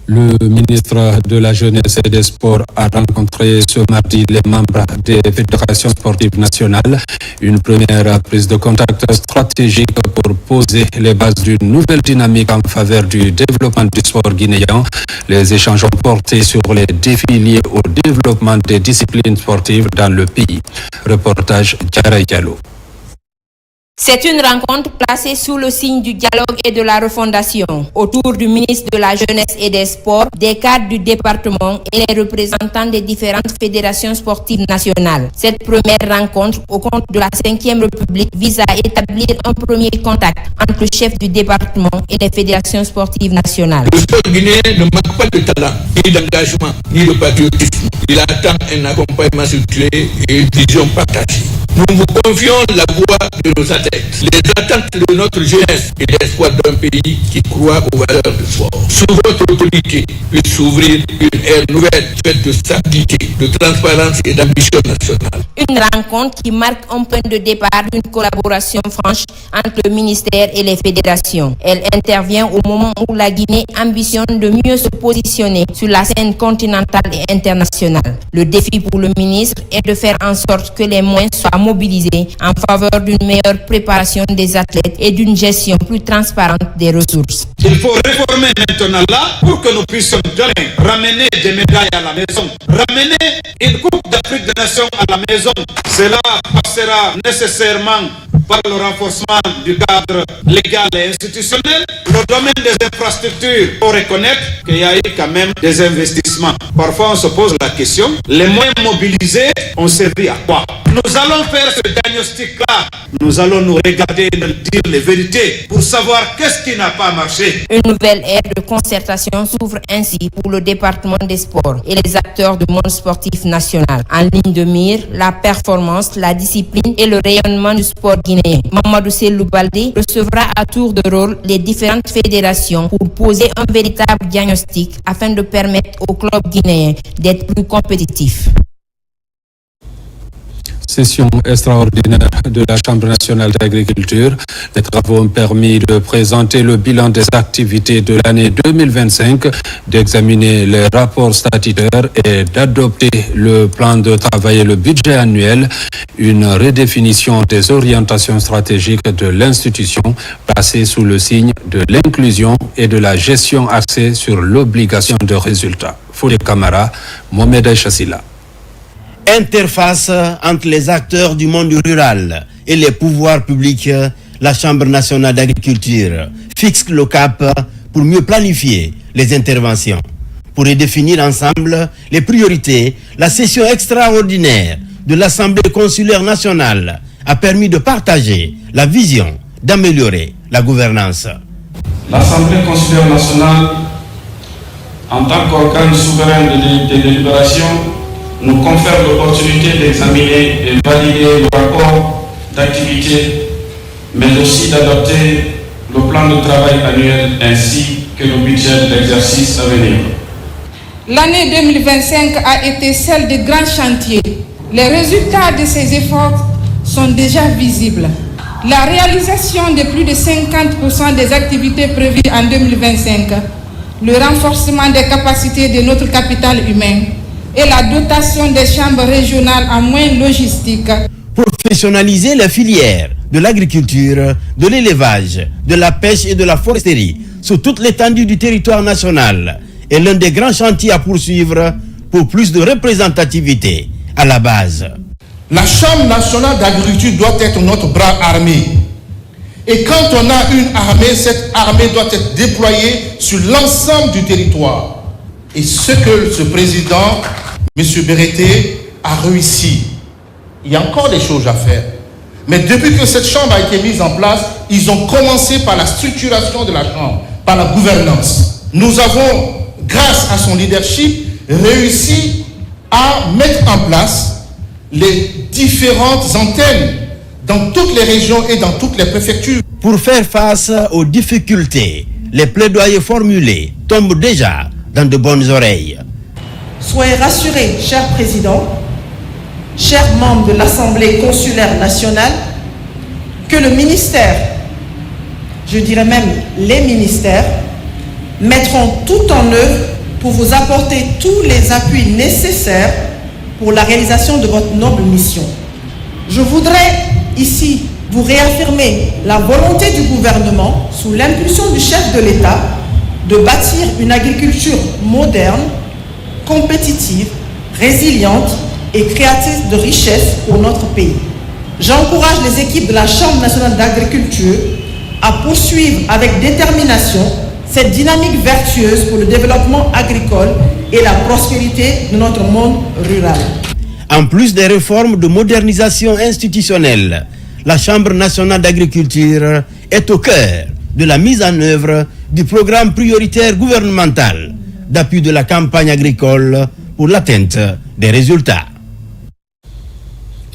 Le ministre de la Jeunesse et des Sports a rencontré ce mardi les membres des fédérations sportives nationales. Une première prise de contact stratégique pour poser les bases d'une nouvelle dynamique en faveur du développement du sport guinéen. Les échanges ont porté sur les défis liés au développement des disciplines sportives dans le pays. Reportage Diarra Diallo. C'est une rencontre placée sous le signe du dialogue et de la refondation autour du ministre de la Jeunesse et des Sports, des cadres du département et les représentants des différentes fédérations sportives nationales. Cette première rencontre au compte de la 5e République vise à établir un premier contact entre le chef du département et les fédérations sportives nationales. Le sport guinéen ne manque pas de talent, ni d'engagement, ni de patriotisme. Il attend un accompagnement structuré et une vision partagée. Nous vous confions la voix de nos athlètes, les attentes de notre jeunesse et l'espoir d'un pays qui croit aux valeurs du sport. Sous votre autorité, puisse s'ouvrir une ère nouvelle faite de stabilité, de transparence et d'ambition nationale. Une rencontre qui marque un point de départ d'une collaboration franche entre le ministère et les fédérations. Elle intervient au moment où la Guinée ambitionne de mieux se positionner sur la scène continentale et internationale. Le défi pour le ministre est de faire en sorte que les moyens soient mobilisés en faveur d'une meilleure préparation des athlètes et d'une gestion plus transparente des ressources. Il faut réformer maintenant là pour que nous puissions ramener des médailles à la maison, ramener une Coupe d'Afrique des Nations à la maison. Cela passera nécessairement par le renforcement du cadre légal et institutionnel. Le domaine des infrastructures, il faut reconnaître qu'il y a eu quand même des investissements. Parfois on se pose la question, les moyens mobilisés ont servi à quoi? Nous allons faire ce diagnostic-là. Nous allons nous regarder et nous dire les vérités pour savoir qu'est-ce qui n'a pas marché. Une nouvelle ère de concertation s'ouvre ainsi pour le département des sports et les acteurs du monde sportif national. En ligne de mire, la performance, la discipline et le rayonnement du sport guinéen. Mamadou Sellou Baldé recevra à tour de rôle les différentes fédérations pour poser un véritable diagnostic afin de permettre aux clubs guinéens d'être plus compétitifs. Session extraordinaire de la Chambre nationale d'agriculture. Les travaux ont permis de présenter le bilan des activités de l'année 2025, d'examiner les rapports statutaires et d'adopter le plan de travail et le budget annuel. Une redéfinition des orientations stratégiques de l'institution placée sous le signe de l'inclusion et de la gestion axée sur l'obligation de résultat. Foulé Camara, Mohamed Chassila. Interface entre les acteurs du monde rural et les pouvoirs publics la Chambre nationale d'agriculture fixe le cap pour mieux planifier les interventions. Pour y définir ensemble les priorités, la session extraordinaire de l'Assemblée consulaire nationale a permis de partager la vision d'améliorer la gouvernance. L'Assemblée consulaire nationale, en tant qu'organe souverain de délibération, nous confère l'opportunité d'examiner et valider le rapport d'activité, mais aussi d'adopter le plan de travail annuel ainsi que le budget de l'exercice à venir. L'année 2025 a été celle de grands chantiers. Les résultats de ces efforts sont déjà visibles. La réalisation de plus de 50% des activités prévues en 2025, le renforcement des capacités de notre capital humain et la dotation des chambres régionales en moyens logistiques. Professionnaliser les filières de l'agriculture, de l'élevage, de la pêche et de la foresterie sur toute l'étendue du territoire national est l'un des grands chantiers à poursuivre pour plus de représentativité à la base. La Chambre nationale d'agriculture doit être notre bras armé. Et quand on a une armée, cette armée doit être déployée sur l'ensemble du territoire. Et ce que ce président, M. Berete, a réussi. Il y a encore des choses à faire. Mais depuis que cette Chambre a été mise en place, ils ont commencé par la structuration de la Chambre, par la gouvernance. Nous avons, grâce à son leadership, réussi à mettre en place les différentes antennes dans toutes les régions et dans toutes les préfectures. Pour faire face aux difficultés, les plaidoyers formulés tombent déjà dans de bonnes oreilles. Soyez rassurés, cher Président, chers membres de l'Assemblée consulaire nationale, que le ministère, je dirais même les ministères, mettront tout en œuvre pour vous apporter tous les appuis nécessaires pour la réalisation de votre noble mission. Je voudrais ici vous réaffirmer la volonté du gouvernement, sous l'impulsion du chef de l'État, de bâtir une agriculture moderne, compétitive, résiliente et créatrice de richesses pour notre pays. J'encourage les équipes de la Chambre nationale d'agriculture à poursuivre avec détermination cette dynamique vertueuse pour le développement agricole et la prospérité de notre monde rural. En plus des réformes de modernisation institutionnelle, la Chambre nationale d'agriculture est au cœur de la mise en œuvre du programme prioritaire gouvernemental d'appui de la campagne agricole pour l'atteinte des résultats.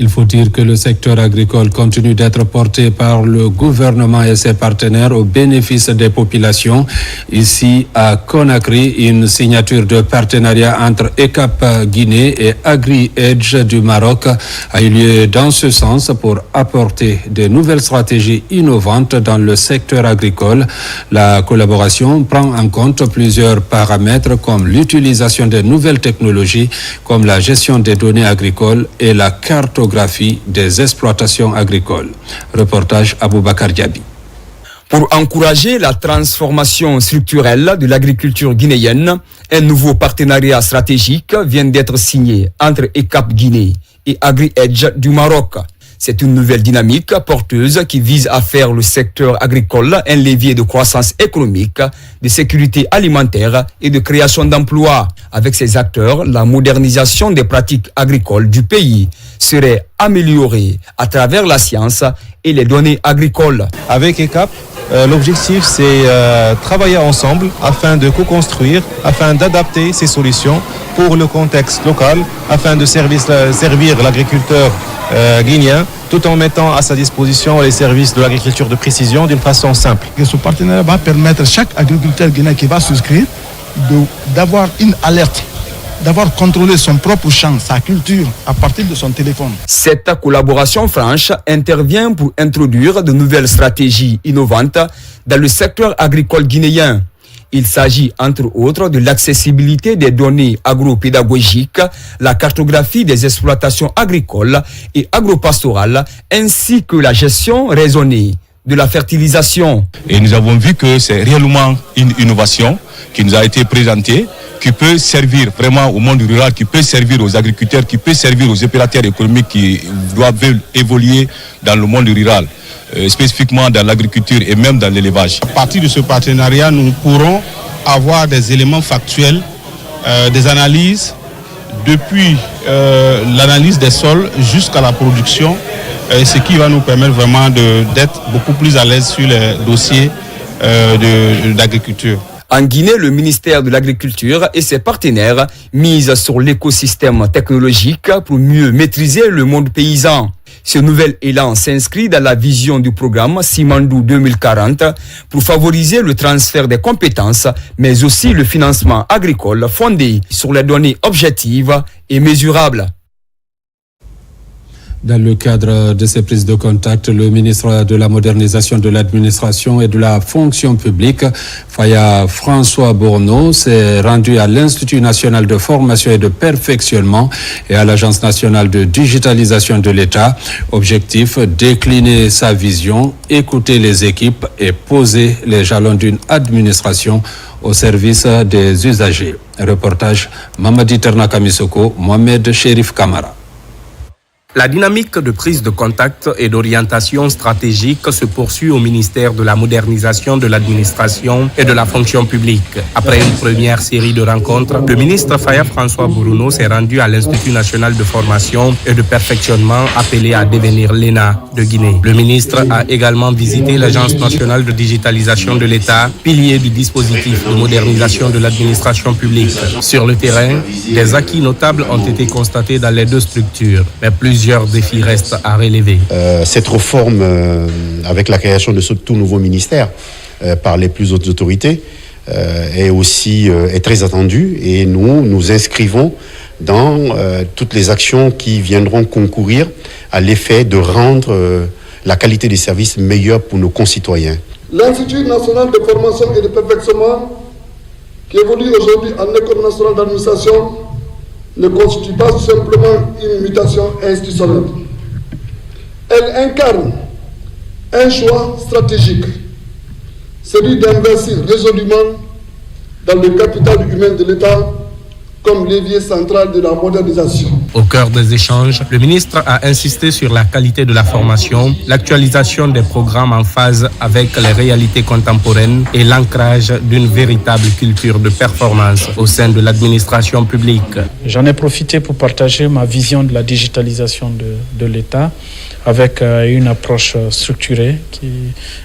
Il faut dire que le secteur agricole continue d'être porté par le gouvernement et ses partenaires au bénéfice des populations. Ici à Conakry, une signature de partenariat entre ECAP Guinée et AgriEdge du Maroc a eu lieu dans ce sens pour apporter de nouvelles stratégies innovantes dans le secteur agricole. La collaboration prend en compte plusieurs paramètres comme l'utilisation de nouvelles technologies, comme la gestion des données agricoles et la cartographie des exploitations agricoles. Reportage Aboubakar Diaby. Pour encourager la transformation structurelle de l'agriculture guinéenne, un nouveau partenariat stratégique vient d'être signé entre ECAP Guinée et AgriEdge du Maroc. C'est une nouvelle dynamique porteuse qui vise à faire le secteur agricole un levier de croissance économique, de sécurité alimentaire et de création d'emplois. Avec ces acteurs, la modernisation des pratiques agricoles du pays serait améliorée à travers la science et les données agricoles. Avec ECAP, l'objectif c'est travailler ensemble afin de co-construire, afin d'adapter ces solutions pour le contexte local, afin de servir l'agriculteur guinéen, tout en mettant à sa disposition les services de l'agriculture de précision d'une façon simple. Et ce partenariat va permettre à chaque agriculteur guinéen qui va souscrire d'avoir une alerte, d'avoir contrôlé son propre champ, sa culture, à partir de son téléphone. Cette collaboration franche intervient pour introduire de nouvelles stratégies innovantes dans le secteur agricole guinéen. Il s'agit entre autres de l'accessibilité des données agro-pédagogiques, la cartographie des exploitations agricoles et agropastorales, ainsi que la gestion raisonnée de la fertilisation. Et nous avons vu que c'est réellement une innovation qui nous a été présentée, qui peut servir vraiment au monde rural, qui peut servir aux agriculteurs, qui peut servir aux opérateurs économiques qui doivent évoluer dans le monde rural. spécifiquement dans l'agriculture et même dans l'élevage. À partir de ce partenariat, nous pourrons avoir des éléments factuels, des analyses, depuis l'analyse des sols jusqu'à la production, ce qui va nous permettre vraiment d'être beaucoup plus à l'aise sur les dossiers d'agriculture. En Guinée, le ministère de l'Agriculture et ses partenaires misent sur l'écosystème technologique pour mieux maîtriser le monde paysan. Ce nouvel élan s'inscrit dans la vision du programme Simandou 2040 pour favoriser le transfert des compétences, mais aussi le financement agricole fondé sur les données objectives et mesurables. Dans le cadre de ces prises de contact, le ministre de la Modernisation de l'Administration et de la Fonction publique, Faya François Bourneau, s'est rendu à l'Institut national de formation et de perfectionnement et à l'Agence nationale de digitalisation de l'État. Objectif, décliner sa vision, écouter les équipes et poser les jalons d'une administration au service des usagers. Reportage Mamadi Ternakamisoko, Mohamed Chérif Kamara. La dynamique de prise de contact et d'orientation stratégique se poursuit au ministère de la Modernisation de l'Administration et de la Fonction publique. Après une première série de rencontres, le ministre Faya François Bourneau s'est rendu à l'Institut national de formation et de perfectionnement appelé à devenir l'ENA de Guinée. Le ministre a également visité l'Agence nationale de digitalisation de l'État, pilier du dispositif de modernisation de l'administration publique. Sur le terrain, des acquis notables ont été constatés dans les deux structures, mais plusieurs défis restent à relever. Cette réforme, avec la création de ce tout nouveau ministère par les plus hautes autorités, est très attendue et nous inscrivons dans toutes les actions qui viendront concourir à l'effet de rendre la qualité des services meilleure pour nos concitoyens. L'Institut national de formation et de perfectionnement, qui évolue aujourd'hui en École nationale d'administration, ne constitue pas simplement une mutation institutionnelle. Elle incarne un choix stratégique, celui d'investir résolument dans le capital humain de l'État comme levier central de la modernisation. Au cœur des échanges, le ministre a insisté sur la qualité de la formation, l'actualisation des programmes en phase avec les réalités contemporaines et l'ancrage d'une véritable culture de performance au sein de l'administration publique. J'en ai profité pour partager ma vision de la digitalisation de l'État avec une approche structurée qui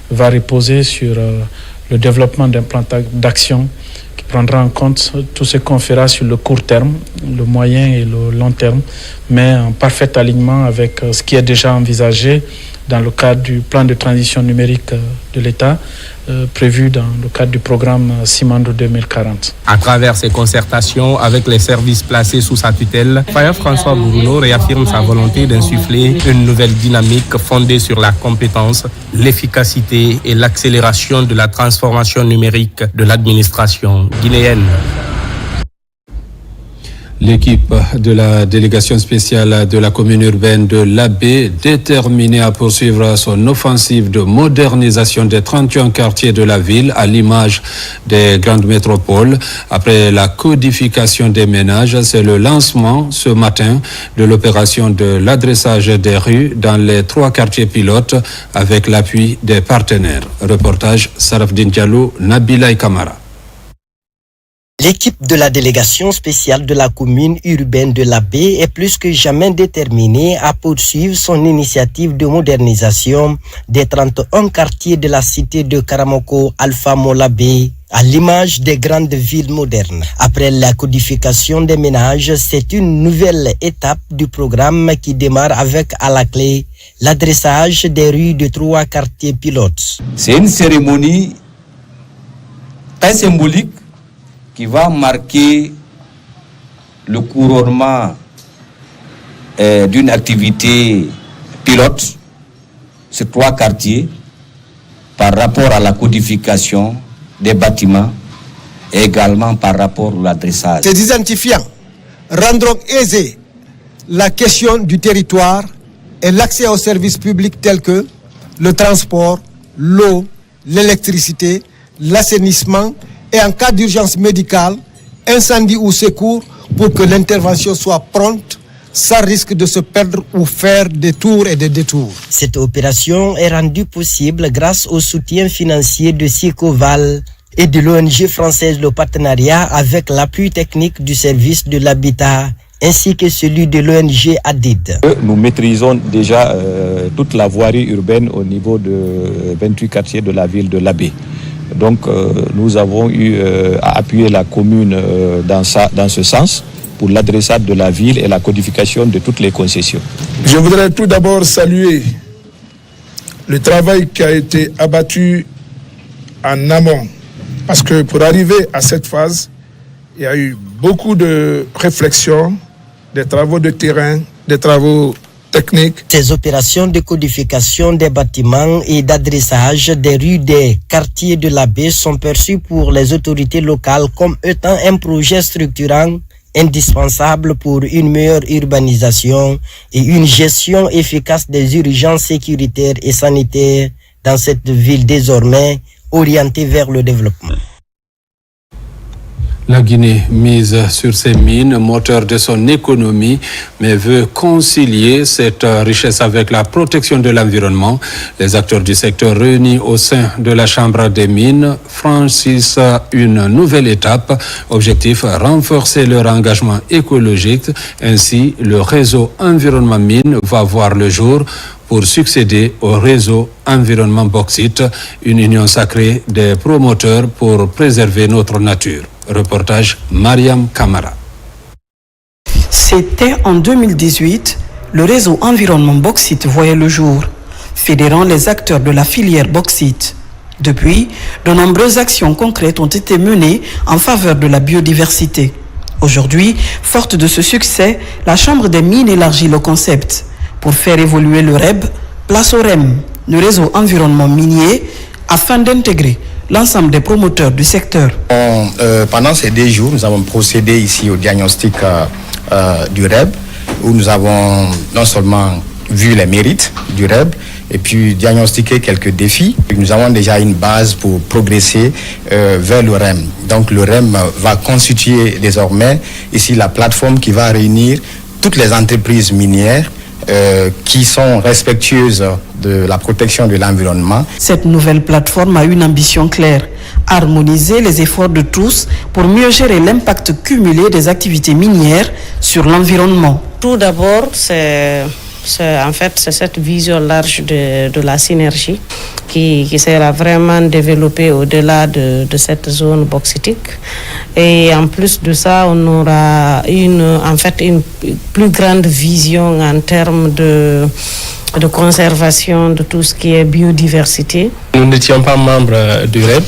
va reposer sur le développement d'un plan d'action qui prendra en compte tout ce qu'on fera sur le court terme, le moyen et le long terme, mais en parfait alignement avec ce qui est déjà envisagé dans le cadre du plan de transition numérique de l'État, prévu dans le cadre du programme Simandou 2040. À travers ces concertations avec les services placés sous sa tutelle, Faya François Bourneau réaffirme sa volonté d'insuffler une nouvelle dynamique fondée sur la compétence, l'efficacité et l'accélération de la transformation numérique de l'administration guinéenne. L'équipe de la délégation spéciale de la commune urbaine de l'Abbé, déterminée à poursuivre son offensive de modernisation des 31 quartiers de la ville à l'image des grandes métropoles. Après la codification des ménages, c'est le lancement ce matin de l'opération de l'adressage des rues dans les 3 quartiers pilotes avec l'appui des partenaires. Reportage Sarafdin Diallo, Nabila Kamara. L'équipe de la délégation spéciale de la commune urbaine de l'Abbé est plus que jamais déterminée à poursuivre son initiative de modernisation des 31 quartiers de la cité de Karamoko Alpha Molabé, à l'image des grandes villes modernes. Après la codification des ménages, c'est une nouvelle étape du programme qui démarre avec à la clé l'adressage des rues de 3 quartiers pilotes. C'est une cérémonie très symbolique qui va marquer le couronnement d'une activité pilote sur 3 quartiers par rapport à la codification des bâtiments et également par rapport à l'adressage. Ces identifiants rendront aisée la question du territoire et l'accès aux services publics tels que le transport, l'eau, l'électricité, l'assainissement et en cas d'urgence médicale, incendie ou secours, pour que l'intervention soit prompte, sans risque de se perdre ou faire des tours et des détours. Cette opération est rendue possible grâce au soutien financier de Sicoval et de l'ONG française Le Partenariat avec l'appui technique du service de l'habitat ainsi que celui de l'ONG ADID. Nous maîtrisons déjà toute la voirie urbaine au niveau de 28 quartiers de la ville de l'Abbé. Donc nous avons eu à appuyer la commune dans ce sens pour l'adressage de la ville et la codification de toutes les concessions. Je voudrais tout d'abord saluer le travail qui a été abattu en amont, parce que pour arriver à cette phase, il y a eu beaucoup de réflexions, des travaux de terrain, des travaux techniques. Ces opérations de codification des bâtiments et d'adressage des rues des quartiers de la baie sont perçues pour les autorités locales comme étant un projet structurant indispensable pour une meilleure urbanisation et une gestion efficace des urgences sécuritaires et sanitaires dans cette ville désormais orientée vers le développement. La Guinée mise sur ses mines, moteur de son économie, mais veut concilier cette richesse avec la protection de l'environnement. Les acteurs du secteur réunis au sein de la Chambre des mines franchissent une nouvelle étape. Objectif, renforcer leur engagement écologique. Ainsi, le réseau Environnement Mine va voir le jour pour succéder au réseau Environnement Bauxite, une union sacrée des promoteurs pour préserver notre nature. Reportage Mariam Kamara. C'était en 2018, le réseau Environnement Bauxite voyait le jour, fédérant les acteurs de la filière bauxite. Depuis, de nombreuses actions concrètes ont été menées en faveur de la biodiversité. Aujourd'hui, forte de ce succès, la Chambre des mines élargit le concept. Pour faire évoluer le REB, place au REM, le réseau environnement minier, afin d'intégrer l'ensemble des promoteurs du secteur. Pendant ces 2 jours, nous avons procédé ici au diagnostic du REB, où nous avons non seulement vu les mérites du REB, et puis diagnostiqué quelques défis. Nous avons déjà une base pour progresser vers le REM. Donc le REM va constituer désormais ici la plateforme qui va réunir toutes les entreprises minières qui sont respectueuses de la protection de l'environnement. Cette nouvelle plateforme a une ambition claire, harmoniser les efforts de tous pour mieux gérer l'impact cumulé des activités minières sur l'environnement. Tout d'abord, c'est cette vision large de la synergie qui sera vraiment développée au-delà de cette zone bauxitique. Et en plus de ça, on aura une plus grande vision en termes de conservation de tout ce qui est biodiversité. Nous n'étions pas membres du REB,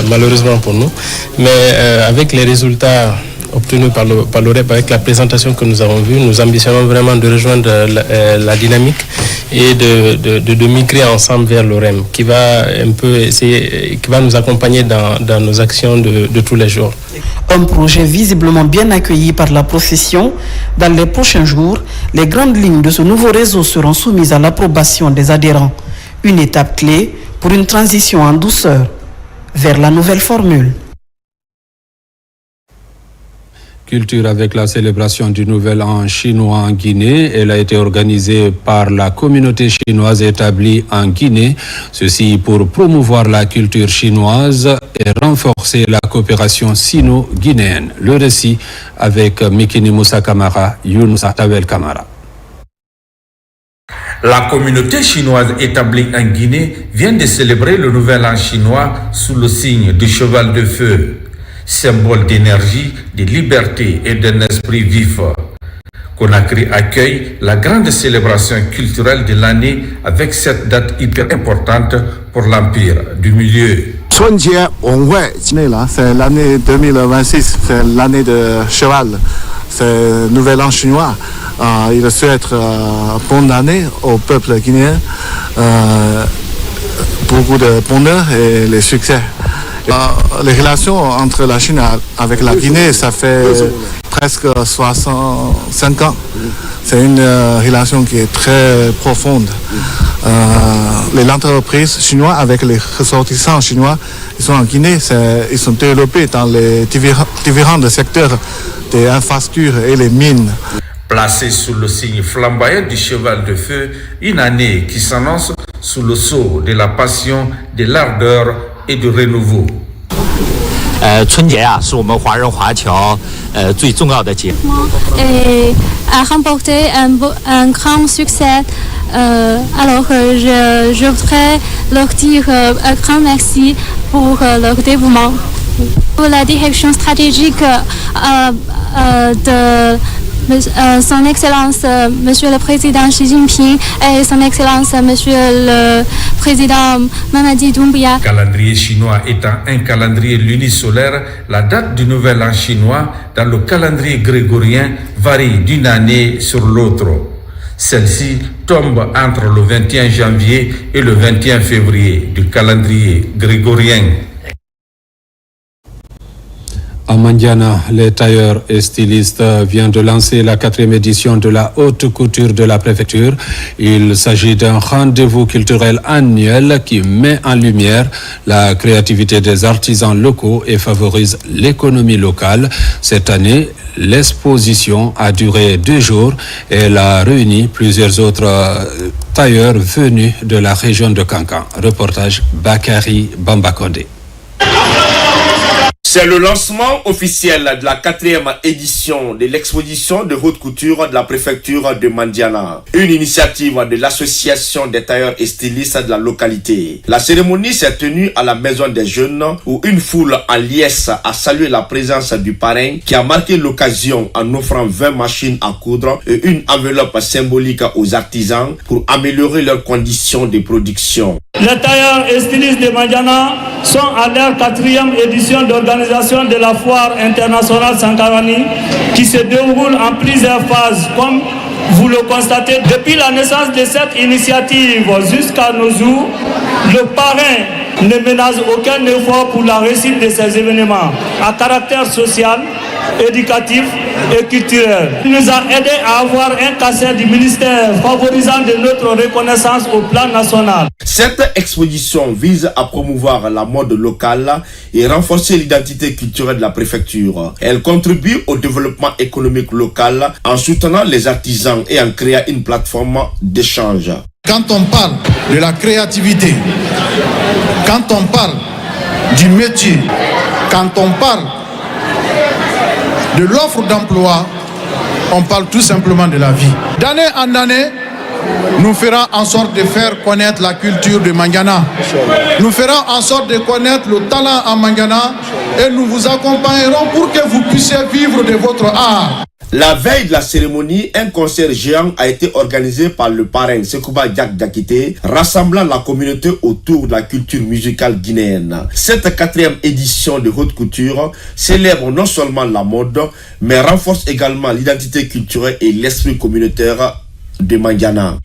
malheureusement pour nous, mais avec les résultats obtenus par le REB, avec la présentation que nous avons vue, nous ambitionnons vraiment de rejoindre la dynamique et de migrer ensemble vers le REM, qui va un peu essayer, qui va nous accompagner dans nos actions de tous les jours. Un projet visiblement bien accueilli par la profession. Dans les prochains jours, les grandes lignes de ce nouveau réseau seront soumises à l'approbation des adhérents. Une étape clé pour une transition en douceur vers la nouvelle formule. Culture avec la célébration du Nouvel An chinois en Guinée. Elle a été organisée par la communauté chinoise établie en Guinée. Ceci pour promouvoir la culture chinoise et renforcer la coopération sino-guinéenne. Le récit avec Mikini Moussa Kamara, Younous Tawel Kamara. La communauté chinoise établie en Guinée vient de célébrer le Nouvel An chinois sous le signe du cheval de feu, symbole d'énergie, de liberté et d'un esprit vif. Conakry accueille la grande célébration culturelle de l'année avec cette date hyper importante pour l'Empire du Milieu. C'est l'année 2026, c'est l'année de cheval, c'est le Nouvel An chinois. Il souhaite bonne année au peuple guinéen, beaucoup de bonheur et les succès. Les relations entre la Chine avec la Guinée, ça fait presque 65 ans. C'est une relation qui est très profonde. Les entreprises chinoises avec les ressortissants chinois, ils sont en Guinée, ils sont développés dans les différents secteurs des infrastructures et les mines. Placé sous le signe flamboyant du cheval de feu, une année qui s'annonce sous le sceau de la passion, de l'ardeur et du renouveau. 春节啊，是我们华人华侨最重要的节。Et a remporté un grand succès. Alors je voudrais leur dire un grand merci pour leur dévouement. Pour la direction stratégique de Son Excellence Monsieur le Président Xi Jinping et Son Excellence Monsieur le Président Mamadi Doumbouya. Calendrier chinois étant un calendrier lunisolaire, la date du nouvel an chinois dans le calendrier grégorien varie d'une année sur l'autre. Celle-ci tombe entre le 21 janvier et le 21 février du calendrier grégorien. À Mandiana, les tailleurs et stylistes viennent de lancer la 4e édition de la haute couture de la préfecture. Il s'agit d'un rendez-vous culturel annuel qui met en lumière la créativité des artisans locaux et favorise l'économie locale. Cette année, l'exposition a duré 2 jours et elle a réuni plusieurs autres tailleurs venus de la région de Kankan. Reportage Bakari Bambakonde. C'est le lancement officiel de la 4e édition de l'exposition de haute couture de la préfecture de Mandiana, une initiative de l'association des tailleurs et stylistes de la localité. La cérémonie s'est tenue à la Maison des Jeunes où une foule en liesse a salué la présence du parrain qui a marqué l'occasion en offrant 20 machines à coudre et une enveloppe symbolique aux artisans pour améliorer leurs conditions de production. Les tailleurs et stylistes de Mandiana sont à leur 4e édition d'organisation de la foire internationale Sankarani qui se déroule en plusieurs phases. Comme vous le constatez, depuis la naissance de cette initiative jusqu'à nos jours, le parrain ne ménage aucun effort pour la réussite de ces événements à caractère social, éducatif et culturel. Il nous a aidé à avoir un cachet du ministère favorisant de notre reconnaissance au plan national. Cette exposition vise à promouvoir la mode locale et renforcer l'identité culturelle de la préfecture. Elle contribue au développement économique local en soutenant les artisans et en créant une plateforme d'échange. Quand on parle de la créativité, quand on parle du métier, quand on parle de l'offre d'emploi, on parle tout simplement de la vie. D'année en année, nous ferons en sorte de faire connaître la culture de Mandiana. Nous ferons en sorte de connaître le talent en Mandiana et nous vous accompagnerons pour que vous puissiez vivre de votre art. La veille de la cérémonie, un concert géant a été organisé par le parrain Sekouba Diak Diakité, rassemblant la communauté autour de la culture musicale guinéenne. Cette 4e édition de haute couture célèbre non seulement la mode, mais renforce également l'identité culturelle et l'esprit communautaire de Mandiana.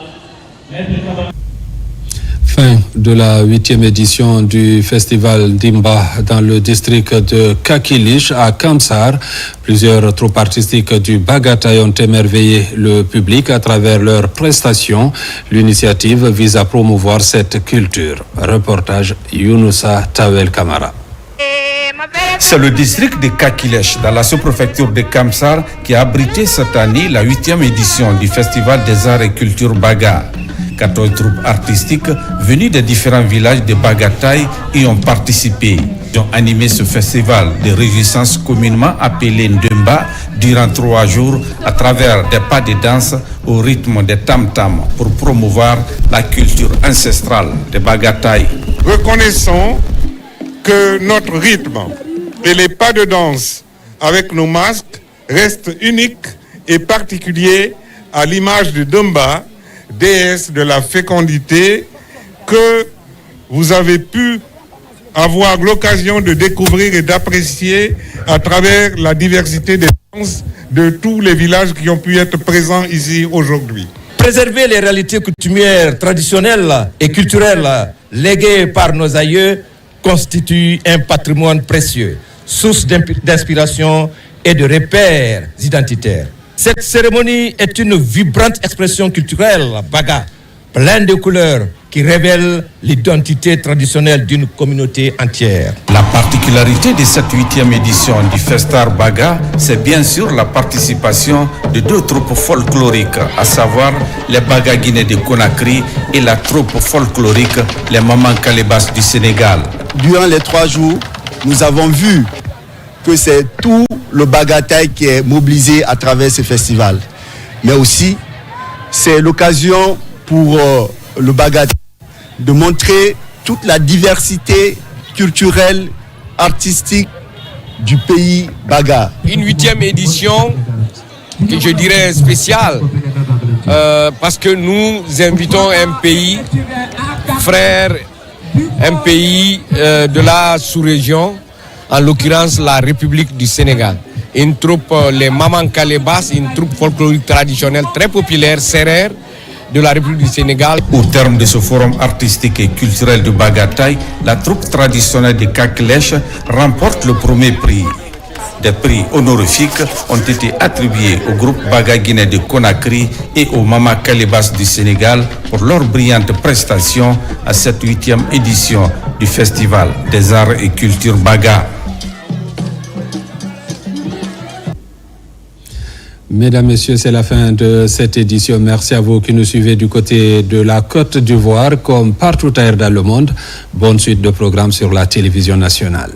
Fin de la 8e édition du festival Dimba dans le district de Kakilich à Kamsar. Plusieurs troupes artistiques du Bagataï ont émerveillé le public à travers leurs prestations. L'initiative vise à promouvoir cette culture. Reportage Younoussa Tawel Kamara. C'est le district de Kakilich, dans la sous-préfecture de Kamsar, qui a abrité cette année la 8e édition du Festival des Arts et Culture Baga. 14 troupes artistiques venues des différents villages de Bagataï y ont participé. Ils ont animé ce festival de réjouissance communément appelé Ndemba durant 3 jours à travers des pas de danse au rythme des tam-tams pour promouvoir la culture ancestrale de Bagataï. Reconnaissons que notre rythme et les pas de danse avec nos masques restent uniques et particuliers à l'image de Ndemba, déesse de la fécondité, que vous avez pu avoir l'occasion de découvrir et d'apprécier à travers la diversité des danses de tous les villages qui ont pu être présents ici aujourd'hui. Préserver les réalités coutumières, traditionnelles et culturelles léguées par nos aïeux constitue un patrimoine précieux, source d'inspiration et de repères identitaires. Cette cérémonie est une vibrante expression culturelle, Baga, plein de couleurs qui révèle l'identité traditionnelle d'une communauté entière. La particularité de cette 8e édition du Festar Baga, c'est bien sûr la participation de 2 troupes folkloriques, à savoir les Baga Guinée de Conakry et la troupe folklorique les Maman Kalebas du Sénégal. Durant les 3 jours, nous avons vu que c'est tout le bagataï qui est mobilisé à travers ce festival. Mais aussi, c'est l'occasion pour le bagataï de montrer toute la diversité culturelle, artistique du pays Baga. Une 8e édition que je dirais spéciale parce que nous invitons un pays frère, un pays de la sous-région, en l'occurrence la République du Sénégal. Une troupe, les Maman Kalebas, une troupe folklorique traditionnelle très populaire, sérère, de la République du Sénégal. Au terme de ce forum artistique et culturel de Bagataï, la troupe traditionnelle de Kakilèche remporte le premier prix. Des prix honorifiques ont été attribués au groupe Baga Guinée de Conakry et au Mama Kalebas du Sénégal pour leurs brillantes prestations à cette 8e édition du Festival des Arts et Cultures Baga. Mesdames, Messieurs, c'est la fin de cette édition. Merci à vous qui nous suivez du côté de la Côte d'Ivoire comme partout ailleurs dans le monde. Bonne suite de programmes sur la télévision nationale.